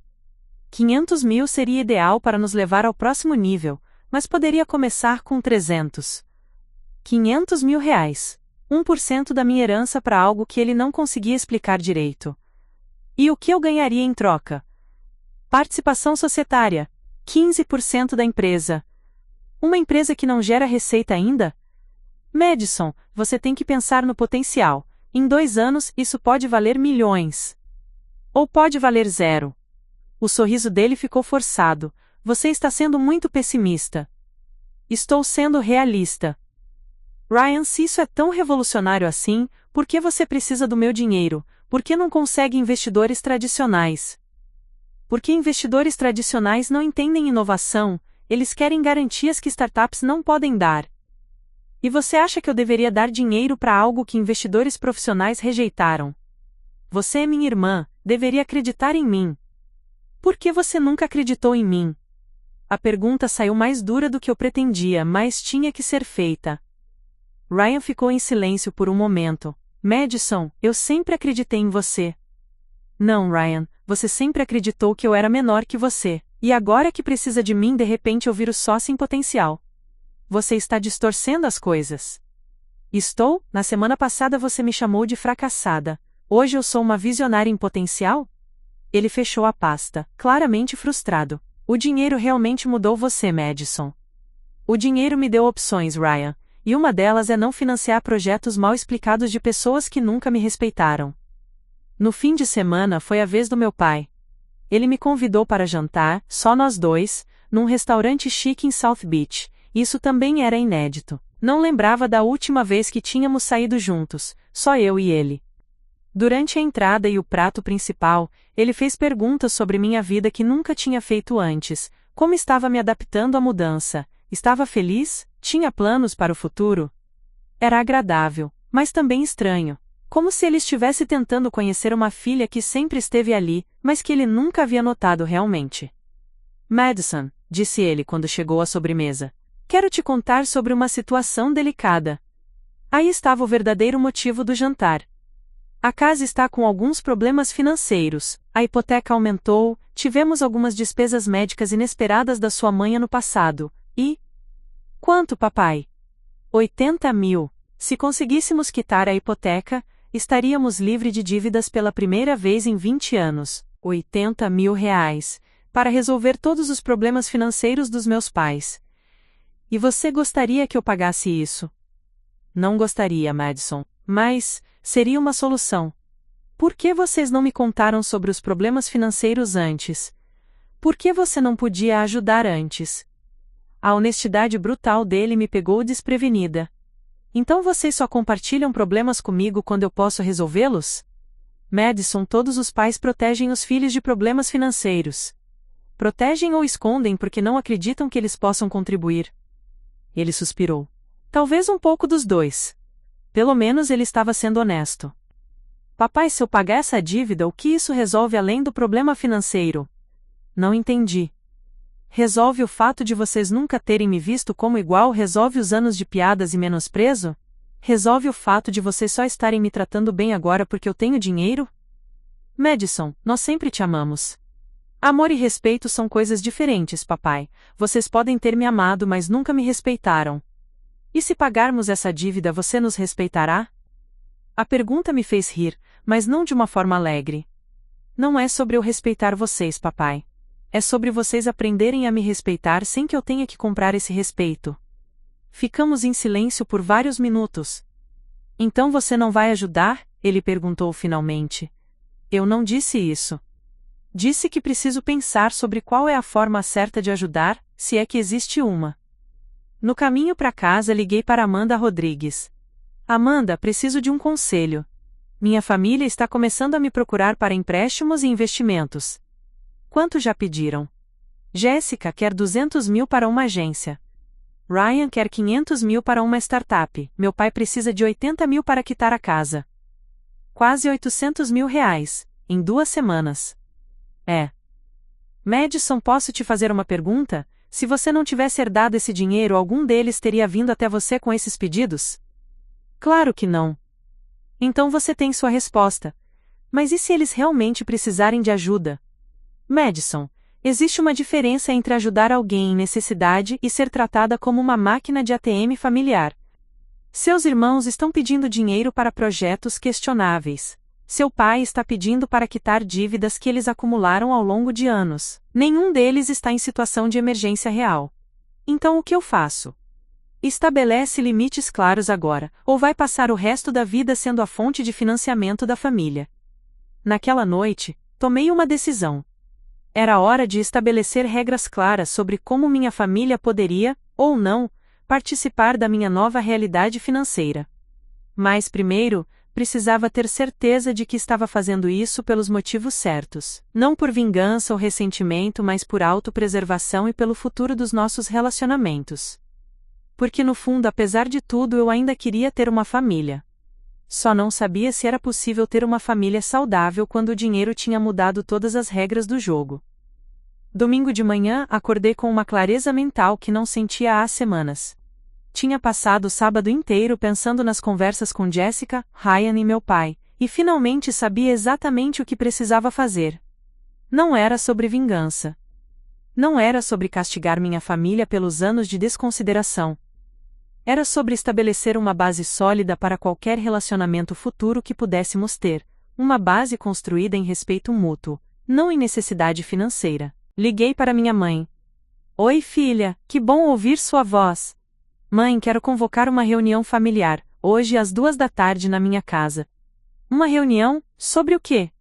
500 mil seria ideal para nos levar ao próximo nível, mas poderia começar com 300. 500 mil reais. 1% da minha herança para algo que ele não conseguia explicar direito. E o que eu ganharia em troca? Participação societária: 15% da empresa. Uma empresa que não gera receita ainda? Madison, você tem que pensar no potencial. Em 2 anos, isso pode valer milhões. Ou pode valer zero. O sorriso dele ficou forçado. Você está sendo muito pessimista. Estou sendo realista. Ryan, se isso é tão revolucionário assim, por que você precisa do meu dinheiro? Por que não consegue investidores tradicionais? Porque investidores tradicionais não entendem inovação, eles querem garantias que startups não podem dar. E você acha que eu deveria dar dinheiro para algo que investidores profissionais rejeitaram? Você é minha irmã, deveria acreditar em mim. Por que você nunca acreditou em mim? A pergunta saiu mais dura do que eu pretendia, mas tinha que ser feita. Ryan ficou em silêncio por um momento. Madison, eu sempre acreditei em você. Não, Ryan, você sempre acreditou que eu era menor que você, e agora que precisa de mim de repente ouvir o sócio em potencial. Você está distorcendo as coisas. Estou? Na semana passada você me chamou de fracassada. Hoje eu sou uma visionária em potencial? Ele fechou a pasta, claramente frustrado. O dinheiro realmente mudou você, Madison. O dinheiro me deu opções, Ryan, e uma delas é não financiar projetos mal explicados de pessoas que nunca me respeitaram. No fim de semana foi a vez do meu pai. Ele me convidou para jantar, só nós dois, num restaurante chique em South Beach. Isso também era inédito. Não lembrava da última vez que tínhamos saído juntos, só eu e ele. Durante a entrada e o prato principal, ele fez perguntas sobre minha vida que nunca tinha feito antes. Como estava me adaptando à mudança? Estava feliz? Tinha planos para o futuro? Era agradável, mas também estranho. Como se ele estivesse tentando conhecer uma filha que sempre esteve ali, mas que ele nunca havia notado realmente. Madison, disse ele quando chegou à sobremesa, quero te contar sobre uma situação delicada. Aí estava o verdadeiro motivo do jantar. A casa está com alguns problemas financeiros, a hipoteca aumentou, tivemos algumas despesas médicas inesperadas da sua mãe ano passado, e... Quanto, papai? 80 mil. Se conseguíssemos quitar a hipoteca, estaríamos livres de dívidas pela primeira vez em 20 anos. 80 mil reais, para resolver todos os problemas financeiros dos meus pais. E você gostaria que eu pagasse isso? Não gostaria, Madison, mas... seria uma solução. Por que vocês não me contaram sobre os problemas financeiros antes? Por que você não podia ajudar antes? A honestidade brutal dele me pegou desprevenida. Então vocês só compartilham problemas comigo quando eu posso resolvê-los? Madison, todos os pais protegem os filhos de problemas financeiros. Protegem ou escondem porque não acreditam que eles possam contribuir. Ele suspirou. Talvez um pouco dos dois. Pelo menos ele estava sendo honesto. Papai, se eu pagar essa dívida, o que isso resolve além do problema financeiro? Não entendi. Resolve o fato de vocês nunca terem me visto como igual? Resolve os anos de piadas e menosprezo? Resolve o fato de vocês só estarem me tratando bem agora porque eu tenho dinheiro? Madison, nós sempre te amamos. Amor e respeito são coisas diferentes, papai. Vocês podem ter me amado, mas nunca me respeitaram. E se pagarmos essa dívida, você nos respeitará? A pergunta me fez rir, mas não de uma forma alegre. Não é sobre eu respeitar vocês, papai. É sobre vocês aprenderem a me respeitar sem que eu tenha que comprar esse respeito. Ficamos em silêncio por vários minutos. Então você não vai ajudar? Ele perguntou finalmente. Eu não disse isso. Disse que preciso pensar sobre qual é a forma certa de ajudar, se é que existe uma. No caminho para casa liguei para Amanda Rodrigues. Amanda, preciso de um conselho. Minha família está começando a me procurar para empréstimos e investimentos. Quanto já pediram? Jéssica quer 200 mil para uma agência. Ryan quer 500 mil para uma startup. Meu pai precisa de 80 mil para quitar a casa. Quase 800 mil reais, em 2 semanas. Madison, posso te fazer uma pergunta? Se você não tivesse herdado esse dinheiro, algum deles teria vindo até você com esses pedidos? Claro que não. Então você tem sua resposta. Mas e se eles realmente precisarem de ajuda? Madison, existe uma diferença entre ajudar alguém em necessidade e ser tratada como uma máquina de ATM familiar. Seus irmãos estão pedindo dinheiro para projetos questionáveis. Seu pai está pedindo para quitar dívidas que eles acumularam ao longo de anos. Nenhum deles está em situação de emergência real. Então o que eu faço? Estabelece limites claros agora, ou vai passar o resto da vida sendo a fonte de financiamento da família. Naquela noite, tomei uma decisão. Era hora de estabelecer regras claras sobre como minha família poderia, ou não, participar da minha nova realidade financeira. Mas primeiro, precisava ter certeza de que estava fazendo isso pelos motivos certos. Não por vingança ou ressentimento, mas por autopreservação e pelo futuro dos nossos relacionamentos. Porque no fundo, apesar de tudo, eu ainda queria ter uma família. Só não sabia se era possível ter uma família saudável quando o dinheiro tinha mudado todas as regras do jogo. Domingo de manhã, acordei com uma clareza mental que não sentia há semanas. Tinha passado o sábado inteiro pensando nas conversas com Jessica, Ryan e meu pai, e finalmente sabia exatamente o que precisava fazer. Não era sobre vingança. Não era sobre castigar minha família pelos anos de desconsideração. Era sobre estabelecer uma base sólida para qualquer relacionamento futuro que pudéssemos ter, uma base construída em respeito mútuo, não em necessidade financeira. Liguei para minha mãe. Oi, filha, que bom ouvir sua voz. Mãe, quero convocar uma reunião familiar, hoje às 14h na minha casa. Uma reunião? Sobre o quê?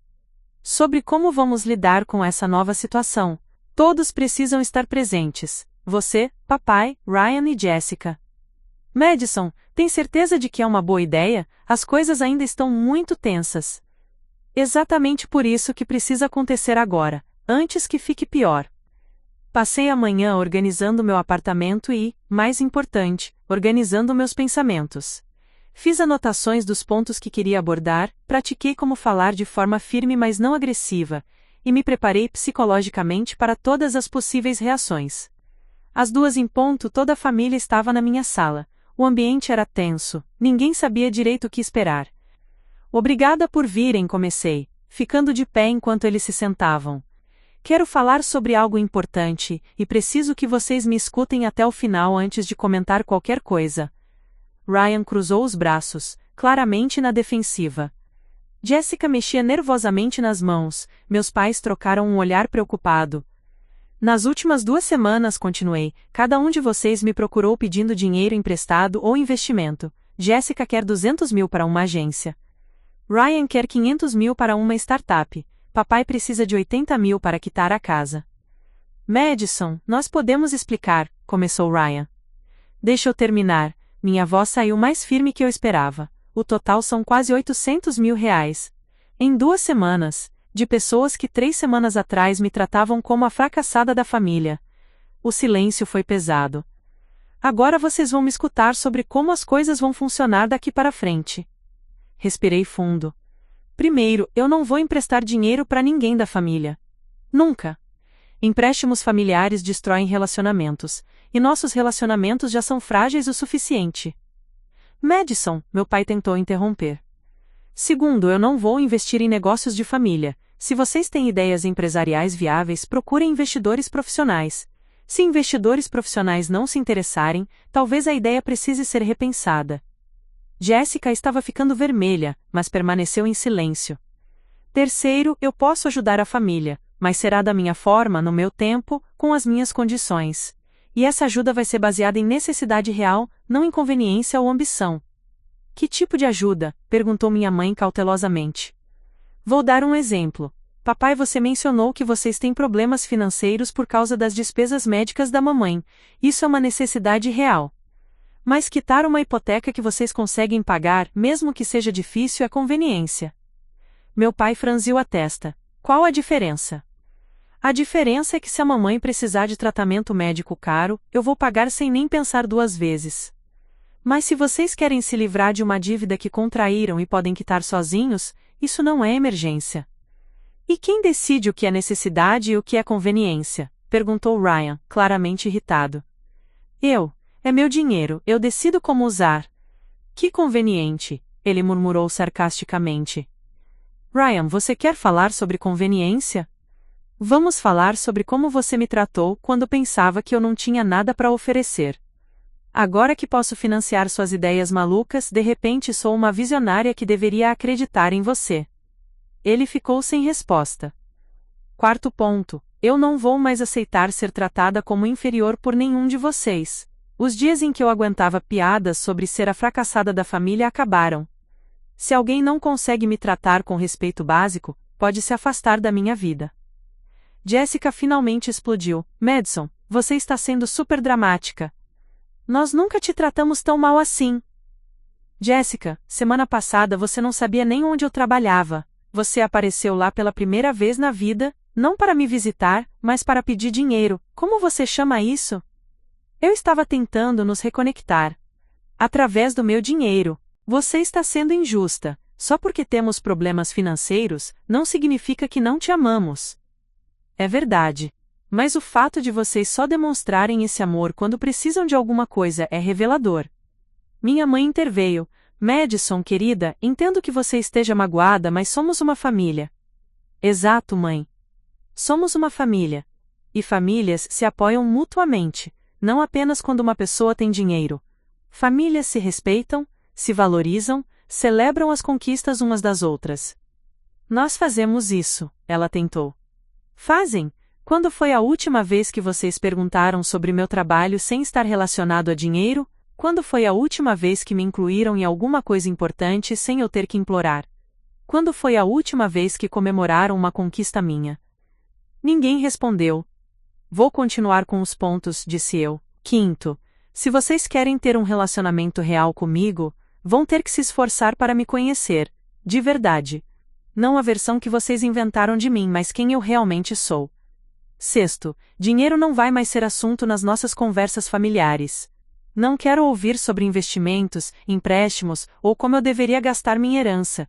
Sobre como vamos lidar com essa nova situação. Todos precisam estar presentes. Você, papai, Ryan e Jessica. Madison, tem certeza de que é uma boa ideia? As coisas ainda estão muito tensas. Exatamente por isso que precisa acontecer agora, antes que fique pior. Passei a manhã organizando meu apartamento e, mais importante, organizando meus pensamentos. Fiz anotações dos pontos que queria abordar, pratiquei como falar de forma firme mas não agressiva, e me preparei psicologicamente para todas as possíveis reações. Às 14h, toda a família estava na minha sala. O ambiente era tenso, ninguém sabia direito o que esperar. Obrigada por virem, comecei, ficando de pé enquanto eles se sentavam. Quero falar sobre algo importante, e preciso que vocês me escutem até o final antes de comentar qualquer coisa. Ryan cruzou os braços, claramente na defensiva. Jessica mexia nervosamente nas mãos, meus pais trocaram um olhar preocupado. Nas últimas 2 semanas, continuei, cada um de vocês me procurou pedindo dinheiro emprestado ou investimento. Jessica quer 200 mil para uma agência. Ryan quer 500 mil para uma startup. Papai precisa de 80 mil para quitar a casa. Madison, nós podemos explicar, começou Ryan. Deixa eu terminar, minha voz saiu mais firme que eu esperava. O total são quase 800 mil reais. Em 2 semanas, de pessoas que 3 semanas atrás me tratavam como a fracassada da família. O silêncio foi pesado. Agora vocês vão me escutar sobre como as coisas vão funcionar daqui para frente. Respirei fundo. Primeiro, eu não vou emprestar dinheiro para ninguém da família. Nunca. Empréstimos familiares destroem relacionamentos, e nossos relacionamentos já são frágeis o suficiente. Madison, meu pai tentou interromper. Segundo, eu não vou investir em negócios de família. Se vocês têm ideias empresariais viáveis, procurem investidores profissionais. Se investidores profissionais não se interessarem, talvez a ideia precise ser repensada. Jessica estava ficando vermelha, mas permaneceu em silêncio. Terceiro, eu posso ajudar a família, mas será da minha forma, no meu tempo, com as minhas condições. E essa ajuda vai ser baseada em necessidade real, não em conveniência ou ambição. Que tipo de ajuda? Perguntou minha mãe cautelosamente. Vou dar um exemplo. Papai, você mencionou que vocês têm problemas financeiros por causa das despesas médicas da mamãe. Isso é uma necessidade real. Mas quitar uma hipoteca que vocês conseguem pagar, mesmo que seja difícil, é conveniência. Meu pai franziu a testa. Qual a diferença? A diferença é que se a mamãe precisar de tratamento médico caro, eu vou pagar sem nem pensar 2 vezes. Mas se vocês querem se livrar de uma dívida que contraíram e podem quitar sozinhos, isso não é emergência. E quem decide o que é necessidade e o que é conveniência? Perguntou Ryan, claramente irritado. Eu. É meu dinheiro, eu decido como usar. Que conveniente, ele murmurou sarcasticamente. Ryan, você quer falar sobre conveniência? Vamos falar sobre como você me tratou quando pensava que eu não tinha nada para oferecer. Agora que posso financiar suas ideias malucas, de repente sou uma visionária que deveria acreditar em você. Ele ficou sem resposta. Quarto ponto. Eu não vou mais aceitar ser tratada como inferior por nenhum de vocês. Os dias em que eu aguentava piadas sobre ser a fracassada da família acabaram. Se alguém não consegue me tratar com respeito básico, pode se afastar da minha vida. Jessica finalmente explodiu. Madison, você está sendo super dramática. Nós nunca te tratamos tão mal assim. Jessica, semana passada você não sabia nem onde eu trabalhava. Você apareceu lá pela primeira vez na vida, não para me visitar, mas para pedir dinheiro. Como você chama isso? Eu estava tentando nos reconectar. Através do meu dinheiro. Você está sendo injusta. Só porque temos problemas financeiros, não significa que não te amamos. É verdade. Mas o fato de vocês só demonstrarem esse amor quando precisam de alguma coisa é revelador. Minha mãe interveio. Madison, querida, entendo que você esteja magoada, mas somos uma família. Exato, mãe. Somos uma família. E famílias se apoiam mutuamente, não apenas quando uma pessoa tem dinheiro. Famílias se respeitam, se valorizam, celebram as conquistas umas das outras. Nós fazemos isso, ela tentou. Fazem? Quando foi a última vez que vocês perguntaram sobre meu trabalho sem estar relacionado a dinheiro? Quando foi a última vez que me incluíram em alguma coisa importante sem eu ter que implorar? Quando foi a última vez que comemoraram uma conquista minha? Ninguém respondeu. Vou continuar com os pontos, disse eu. Quinto, se vocês querem ter um relacionamento real comigo, vão ter que se esforçar para me conhecer, de verdade. Não a versão que vocês inventaram de mim, mas quem eu realmente sou. Sexto, dinheiro não vai mais ser assunto nas nossas conversas familiares. Não quero ouvir sobre investimentos, empréstimos, ou como eu deveria gastar minha herança.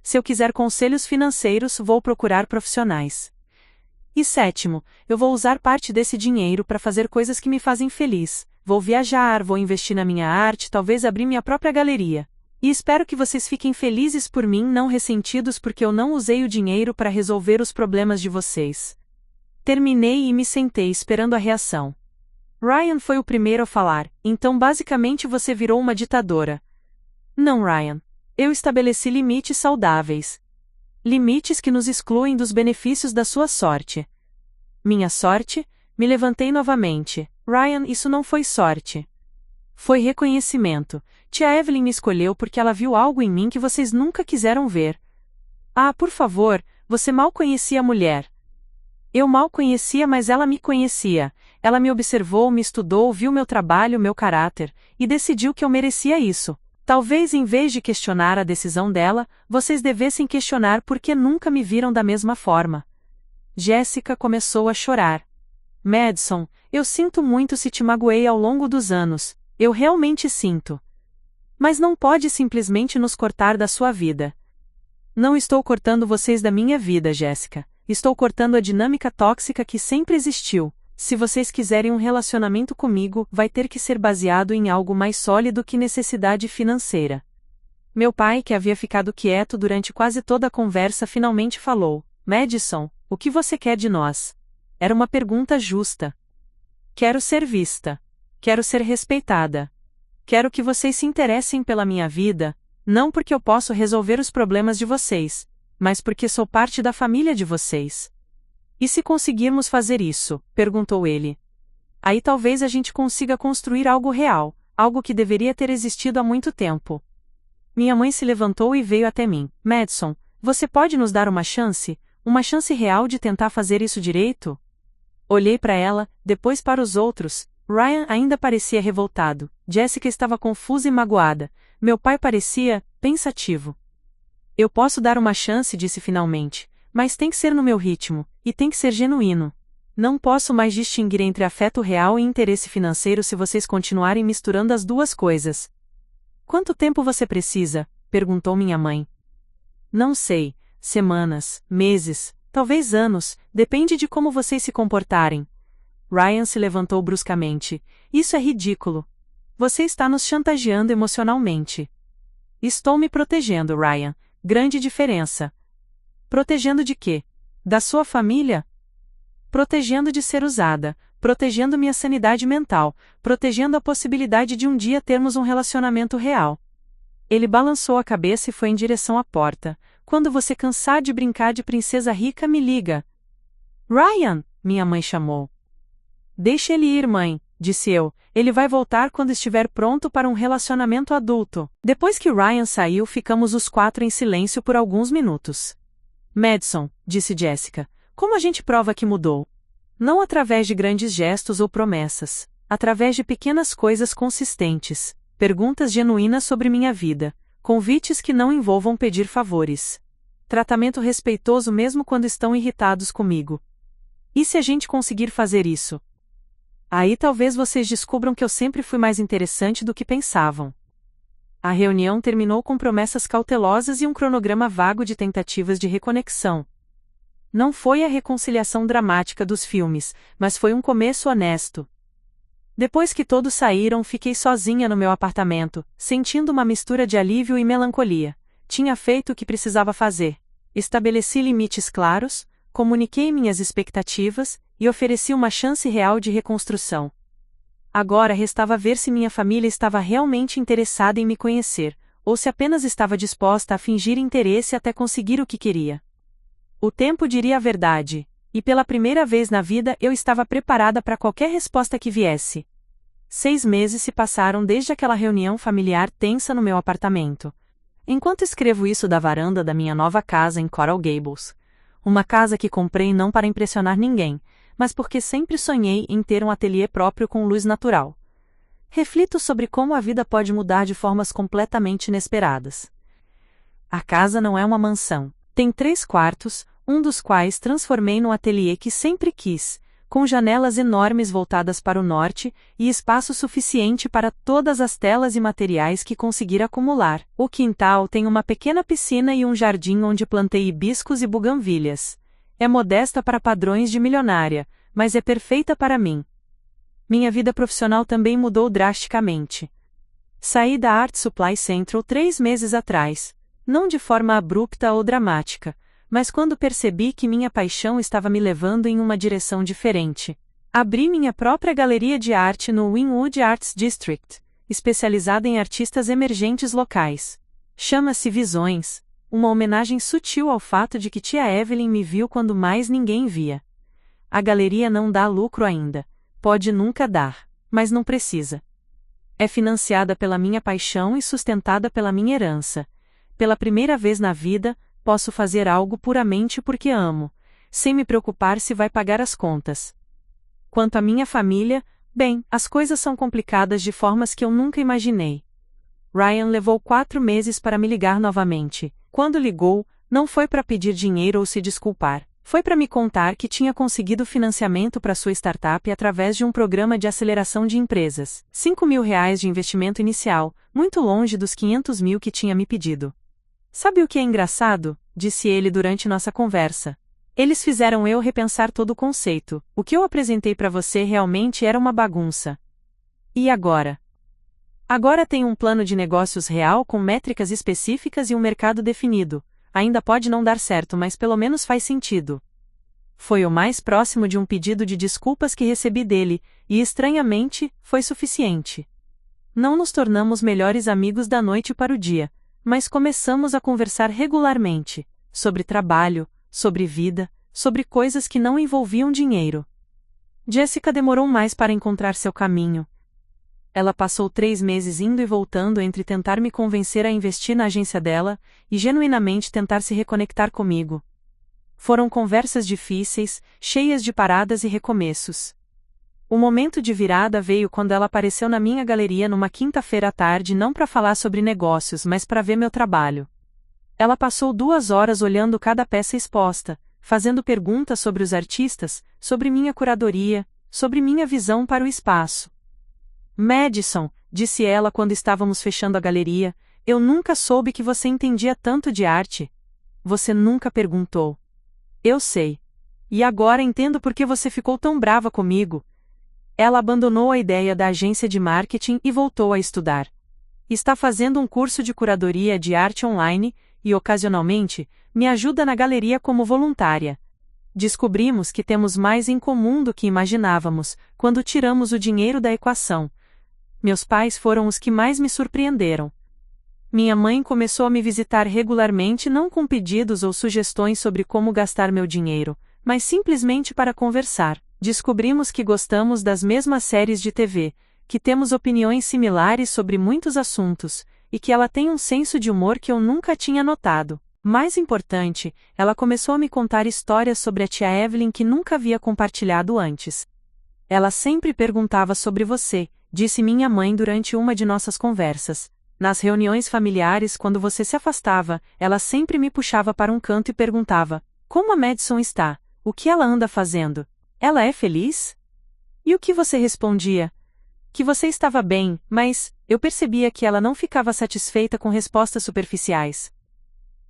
Se eu quiser conselhos financeiros, vou procurar profissionais. E sétimo, eu vou usar parte desse dinheiro para fazer coisas que me fazem feliz. Vou viajar, vou investir na minha arte, talvez abrir minha própria galeria. E espero que vocês fiquem felizes por mim, não ressentidos porque eu não usei o dinheiro para resolver os problemas de vocês. Terminei e me sentei esperando a reação. Ryan foi o primeiro a falar. Então basicamente você virou uma ditadora. Não, Ryan. Eu estabeleci limites saudáveis. Limites que nos excluem dos benefícios da sua sorte. Minha sorte? Me levantei novamente. Ryan, isso não foi sorte. Foi reconhecimento. Tia Evelyn me escolheu porque ela viu algo em mim que vocês nunca quiseram ver. Ah, por favor, você mal conhecia a mulher. Eu mal conhecia, mas ela me conhecia. Ela me observou, me estudou, viu meu trabalho, meu caráter, e decidiu que eu merecia isso. Talvez em vez de questionar a decisão dela, vocês devessem questionar por que nunca me viram da mesma forma. Jessica começou a chorar. Madison, eu sinto muito se te magoei ao longo dos anos. Eu realmente sinto. Mas não pode simplesmente nos cortar da sua vida. Não estou cortando vocês da minha vida, Jessica. Estou cortando a dinâmica tóxica que sempre existiu. Se vocês quiserem um relacionamento comigo, vai ter que ser baseado em algo mais sólido que necessidade financeira. Meu pai, que havia ficado quieto durante quase toda a conversa, finalmente falou: Madison, o que você quer de nós? Era uma pergunta justa. Quero ser vista. Quero ser respeitada. Quero que vocês se interessem pela minha vida, não porque eu posso resolver os problemas de vocês, mas porque sou parte da família de vocês. E se conseguirmos fazer isso? Perguntou ele. Aí talvez a gente consiga construir algo real, algo que deveria ter existido há muito tempo. Minha mãe se levantou e veio até mim. Madison, você pode nos dar uma chance real de tentar fazer isso direito? Olhei para ela, depois para os outros. Ryan ainda parecia revoltado. Jessica estava confusa e magoada. Meu pai parecia pensativo. Eu posso dar uma chance, disse finalmente. Mas tem que ser no meu ritmo, e tem que ser genuíno. Não posso mais distinguir entre afeto real e interesse financeiro se vocês continuarem misturando as duas coisas. Quanto tempo você precisa? Perguntou minha mãe. Não sei, semanas, meses, talvez anos, depende de como vocês se comportarem. Ryan se levantou bruscamente. Isso é ridículo. Você está nos chantageando emocionalmente. Estou me protegendo, Ryan. Grande diferença. Protegendo de quê? Da sua família? Protegendo de ser usada, protegendo minha sanidade mental, protegendo a possibilidade de um dia termos um relacionamento real. Ele balançou a cabeça e foi em direção à porta. Quando você cansar de brincar de princesa rica, me liga. Ryan, minha mãe chamou. Deixe ele ir, mãe, disse eu. Ele vai voltar quando estiver pronto para um relacionamento adulto. Depois que Ryan saiu, ficamos os 4 em silêncio por alguns minutos. Madison, disse Jessica, como a gente prova que mudou? Não através de grandes gestos ou promessas, através de pequenas coisas consistentes, perguntas genuínas sobre minha vida, convites que não envolvam pedir favores. Tratamento respeitoso mesmo quando estão irritados comigo. E se a gente conseguir fazer isso? Aí talvez vocês descubram que eu sempre fui mais interessante do que pensavam. A reunião terminou com promessas cautelosas e um cronograma vago de tentativas de reconexão. Não foi a reconciliação dramática dos filmes, mas foi um começo honesto. Depois que todos saíram, fiquei sozinha no meu apartamento, sentindo uma mistura de alívio e melancolia. Tinha feito o que precisava fazer. Estabeleci limites claros, comuniquei minhas expectativas e ofereci uma chance real de reconstrução. Agora restava ver se minha família estava realmente interessada em me conhecer, ou se apenas estava disposta a fingir interesse até conseguir o que queria. O tempo diria a verdade, e pela primeira vez na vida eu estava preparada para qualquer resposta que viesse. 6 meses se passaram desde aquela reunião familiar tensa no meu apartamento. Enquanto escrevo isso da varanda da minha nova casa em Coral Gables, uma casa que comprei não para impressionar ninguém, mas porque sempre sonhei em ter um ateliê próprio com luz natural. Reflito sobre como a vida pode mudar de formas completamente inesperadas. A casa não é uma mansão. Tem 3 quartos, um dos quais transformei num ateliê que sempre quis, com janelas enormes voltadas para o norte e espaço suficiente para todas as telas e materiais que conseguir acumular. O quintal tem uma pequena piscina e um jardim onde plantei hibiscos e buganvílias. É modesta para padrões de milionária, mas é perfeita para mim. Minha vida profissional também mudou drasticamente. Saí da Art Supply Central 3 meses atrás, não de forma abrupta ou dramática, mas quando percebi que minha paixão estava me levando em uma direção diferente. Abri minha própria galeria de arte no Wynwood Arts District, especializada em artistas emergentes locais. Chama-se Visões, uma homenagem sutil ao fato de que tia Evelyn me viu quando mais ninguém via. A galeria não dá lucro ainda, pode nunca dar, mas não precisa. É financiada pela minha paixão e sustentada pela minha herança. Pela primeira vez na vida, posso fazer algo puramente porque amo, sem me preocupar se vai pagar as contas. Quanto à minha família, bem, as coisas são complicadas de formas que eu nunca imaginei. Ryan levou 4 meses para me ligar novamente. Quando ligou, não foi para pedir dinheiro ou se desculpar. Foi para me contar que tinha conseguido financiamento para sua startup através de um programa de aceleração de empresas. R$ 5.000 de investimento inicial, muito longe dos 500 mil que tinha me pedido. Sabe o que é engraçado? Disse ele durante nossa conversa. Eles fizeram eu repensar todo o conceito. O que eu apresentei para você realmente era uma bagunça. E agora? Agora tenho um plano de negócios real com métricas específicas e um mercado definido. Ainda pode não dar certo, mas pelo menos faz sentido. Foi o mais próximo de um pedido de desculpas que recebi dele, e estranhamente, foi suficiente. Não nos tornamos melhores amigos da noite para o dia, mas começamos a conversar regularmente, sobre trabalho, sobre vida, sobre coisas que não envolviam dinheiro. Jessica demorou mais para encontrar seu caminho. Ela passou 3 meses indo e voltando entre tentar me convencer a investir na agência dela, e genuinamente tentar se reconectar comigo. Foram conversas difíceis, cheias de paradas e recomeços. O momento de virada veio quando ela apareceu na minha galeria numa quinta-feira à tarde não para falar sobre negócios, mas para ver meu trabalho. Ela passou 2 horas olhando cada peça exposta, fazendo perguntas sobre os artistas, sobre minha curadoria, sobre minha visão para o espaço. Madison, disse ela quando estávamos fechando a galeria, eu nunca soube que você entendia tanto de arte. Você nunca perguntou. Eu sei. E agora entendo por que você ficou tão brava comigo. Ela abandonou a ideia da agência de marketing e voltou a estudar. Está fazendo um curso de curadoria de arte online e, ocasionalmente, me ajuda na galeria como voluntária. Descobrimos que temos mais em comum do que imaginávamos quando tiramos o dinheiro da equação. Meus pais foram os que mais me surpreenderam. Minha mãe começou a me visitar regularmente não com pedidos ou sugestões sobre como gastar meu dinheiro, mas simplesmente para conversar. Descobrimos que gostamos das mesmas séries de TV, que temos opiniões similares sobre muitos assuntos, e que ela tem um senso de humor que eu nunca tinha notado. Mais importante, ela começou a me contar histórias sobre a tia Evelyn que nunca havia compartilhado antes. Ela sempre perguntava sobre você, disse minha mãe durante uma de nossas conversas. Nas reuniões familiares, quando você se afastava, ela sempre me puxava para um canto e perguntava: como a Madison está? O que ela anda fazendo? Ela é feliz? E o que você respondia? Que você estava bem, mas eu percebia que ela não ficava satisfeita com respostas superficiais.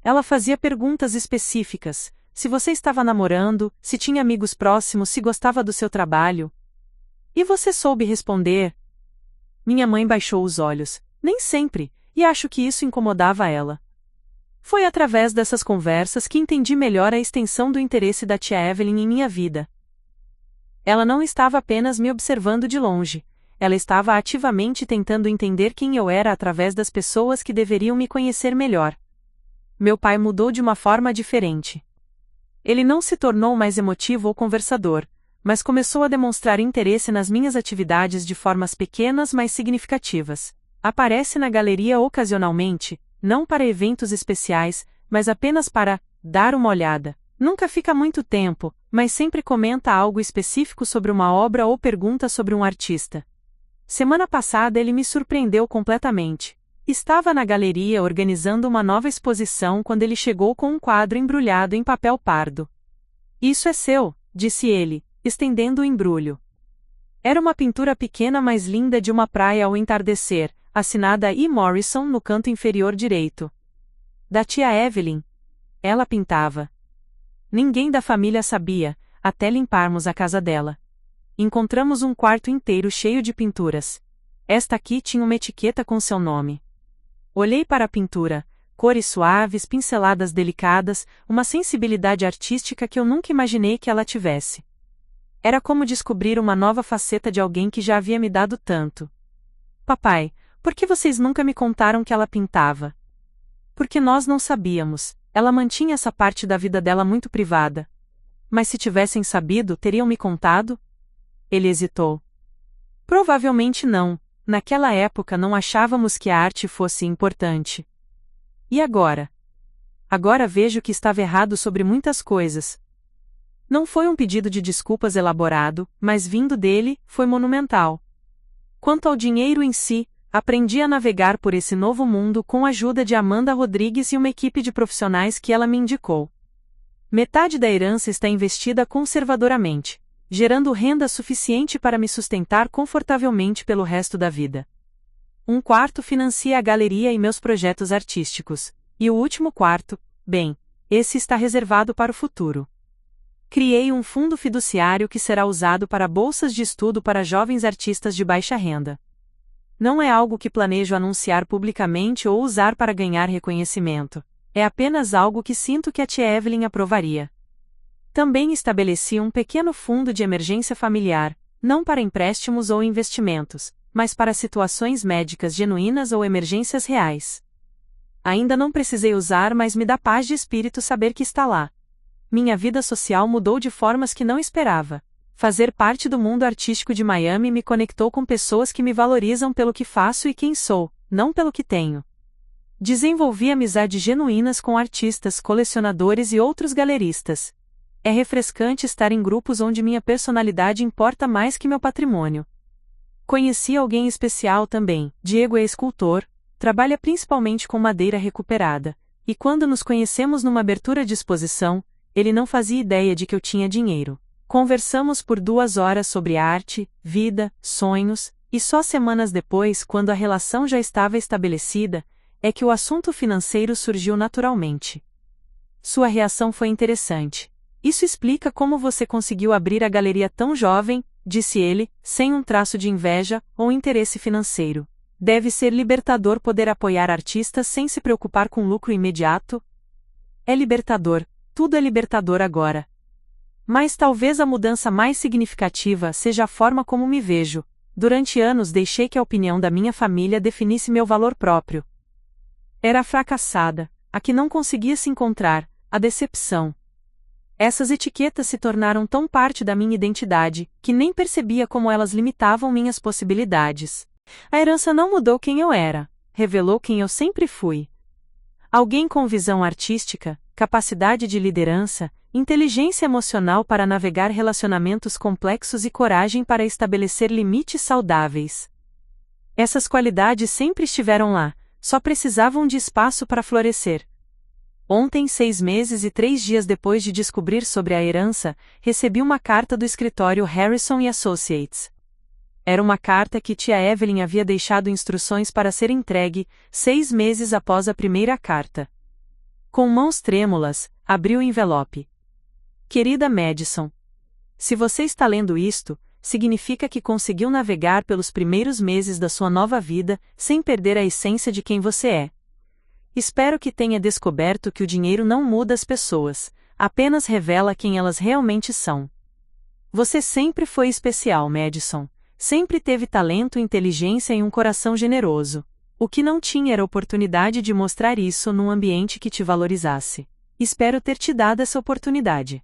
Ela fazia perguntas específicas: se você estava namorando, se tinha amigos próximos, se gostava do seu trabalho. E você soube responder? Minha mãe baixou os olhos. Nem sempre, e acho que isso incomodava ela. Foi através dessas conversas que entendi melhor a extensão do interesse da tia Evelyn em minha vida. Ela não estava apenas me observando de longe, ela estava ativamente tentando entender quem eu era através das pessoas que deveriam me conhecer melhor. Meu pai mudou de uma forma diferente. Ele não se tornou mais emotivo ou conversador, mas começou a demonstrar interesse nas minhas atividades de formas pequenas mas significativas. Aparece na galeria ocasionalmente, não para eventos especiais, mas apenas para dar uma olhada. Nunca fica muito tempo, mas sempre comenta algo específico sobre uma obra ou pergunta sobre um artista. Semana passada ele me surpreendeu completamente. Estava na galeria organizando uma nova exposição quando ele chegou com um quadro embrulhado em papel pardo. Isso é seu, disse ele, estendendo o embrulho. Era uma pintura pequena mas linda de uma praia ao entardecer, assinada E. Morrison no canto inferior direito. Da tia Evelyn. Ela pintava. Ninguém da família sabia, até limparmos a casa dela. Encontramos um quarto inteiro cheio de pinturas. Esta aqui tinha uma etiqueta com seu nome. Olhei para a pintura, cores suaves, pinceladas delicadas, uma sensibilidade artística que eu nunca imaginei que ela tivesse. Era como descobrir uma nova faceta de alguém que já havia me dado tanto. Papai, por que vocês nunca me contaram que ela pintava? Porque nós não sabíamos, ela mantinha essa parte da vida dela muito privada. Mas se tivessem sabido, teriam me contado? Ele hesitou. Provavelmente não, naquela época não achávamos que a arte fosse importante. E agora? Agora vejo que estava errado sobre muitas coisas. Não foi um pedido de desculpas elaborado, mas vindo dele, foi monumental. Quanto ao dinheiro em si, aprendi a navegar por esse novo mundo com a ajuda de Amanda Rodrigues e uma equipe de profissionais que ela me indicou. Metade da herança está investida conservadoramente, gerando renda suficiente para me sustentar confortavelmente pelo resto da vida. Um quarto financia a galeria e meus projetos artísticos, e o último quarto, bem, esse está reservado para o futuro. Criei um fundo fiduciário que será usado para bolsas de estudo para jovens artistas de baixa renda. Não é algo que planejo anunciar publicamente ou usar para ganhar reconhecimento. É apenas algo que sinto que a tia Evelyn aprovaria. Também estabeleci um pequeno fundo de emergência familiar, não para empréstimos ou investimentos, mas para situações médicas genuínas ou emergências reais. Ainda não precisei usar, mas me dá paz de espírito saber que está lá. Minha vida social mudou de formas que não esperava. Fazer parte do mundo artístico de Miami me conectou com pessoas que me valorizam pelo que faço e quem sou, não pelo que tenho. Desenvolvi amizades genuínas com artistas, colecionadores e outros galeristas. É refrescante estar em grupos onde minha personalidade importa mais que meu patrimônio. Conheci alguém especial também. Diego é escultor, trabalha principalmente com madeira recuperada, e quando nos conhecemos numa abertura de exposição, ele não fazia ideia de que eu tinha dinheiro. Conversamos por 2 horas sobre arte, vida, sonhos, e só semanas depois, quando a relação já estava estabelecida, é que o assunto financeiro surgiu naturalmente. Sua reação foi interessante. Isso explica como você conseguiu abrir a galeria tão jovem, disse ele, sem um traço de inveja ou interesse financeiro. Deve ser libertador poder apoiar artistas sem se preocupar com lucro imediato? É libertador, tudo é libertador agora. Mas talvez a mudança mais significativa seja a forma como me vejo. Durante anos deixei que a opinião da minha família definisse meu valor próprio. Era a fracassada, a que não conseguia se encontrar, a decepção. Essas etiquetas se tornaram tão parte da minha identidade, que nem percebia como elas limitavam minhas possibilidades. A herança não mudou quem eu era, revelou quem eu sempre fui. Alguém com visão artística, capacidade de liderança, inteligência emocional para navegar relacionamentos complexos e coragem para estabelecer limites saudáveis. Essas qualidades sempre estiveram lá, só precisavam de espaço para florescer. Ontem, 6 meses e 3 dias depois de descobrir sobre a herança, recebi uma carta do escritório Harrison Associates. Era uma carta que tia Evelyn havia deixado instruções para ser entregue, 6 meses após a primeira carta. Com mãos trêmulas, abri o envelope. Querida Madison, se você está lendo isto, significa que conseguiu navegar pelos primeiros meses da sua nova vida, sem perder a essência de quem você é. Espero que tenha descoberto que o dinheiro não muda as pessoas, apenas revela quem elas realmente são. Você sempre foi especial, Madison. Sempre teve talento, inteligência e um coração generoso. O que não tinha era oportunidade de mostrar isso num ambiente que te valorizasse. Espero ter te dado essa oportunidade.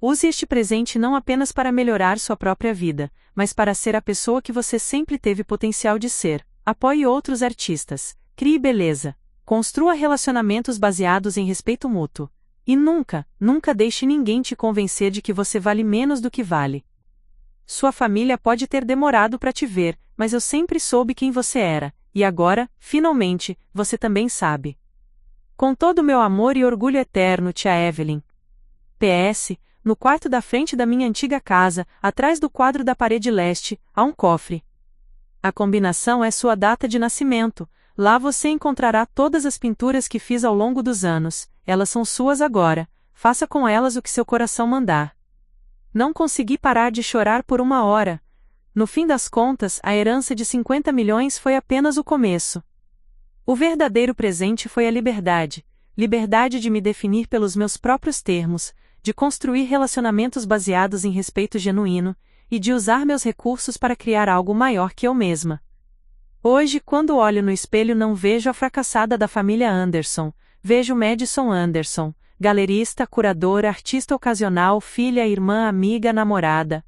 Use este presente não apenas para melhorar sua própria vida, mas para ser a pessoa que você sempre teve potencial de ser. Apoie outros artistas. Crie beleza. Construa relacionamentos baseados em respeito mútuo. E nunca, nunca deixe ninguém te convencer de que você vale menos do que vale. Sua família pode ter demorado para te ver, mas eu sempre soube quem você era, e agora, finalmente, você também sabe. Com todo o meu amor e orgulho eterno, tia Evelyn. PS, no quarto da frente da minha antiga casa, atrás do quadro da parede leste, há um cofre. A combinação é sua data de nascimento. Lá você encontrará todas as pinturas que fiz ao longo dos anos, elas são suas agora, faça com elas o que seu coração mandar. Não consegui parar de chorar por 1 hora. No fim das contas, a herança de 50 milhões foi apenas o começo. O verdadeiro presente foi a liberdade, liberdade de me definir pelos meus próprios termos, de construir relacionamentos baseados em respeito genuíno, e de usar meus recursos para criar algo maior que eu mesma. Hoje, quando olho no espelho, não vejo a fracassada da família Anderson, vejo Madison Anderson, galerista, curadora, artista ocasional, filha, irmã, amiga, namorada.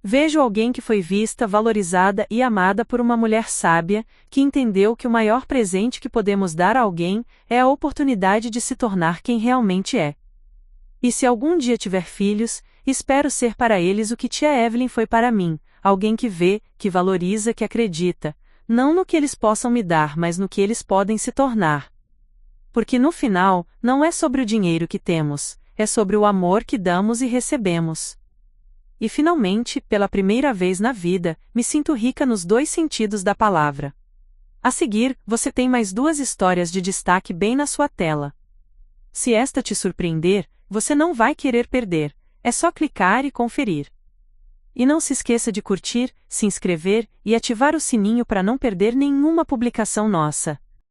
Vejo alguém que foi vista, valorizada e amada por uma mulher sábia, que entendeu que o maior presente que podemos dar a alguém é a oportunidade de se tornar quem realmente é. E se algum dia tiver filhos, espero ser para eles o que tia Evelyn foi para mim, alguém que vê, que valoriza, que acredita, não no que eles possam me dar, mas no que eles podem se tornar. Porque no final, não é sobre o dinheiro que temos, é sobre o amor que damos e recebemos. E finalmente, pela primeira vez na vida, me sinto rica nos 2 sentidos da palavra. A seguir, você tem mais 2 histórias de destaque bem na sua tela. Se esta te surpreender, você não vai querer perder, é só clicar e conferir. E não se esqueça de curtir, se inscrever e ativar o sininho para não perder nenhuma publicação nossa.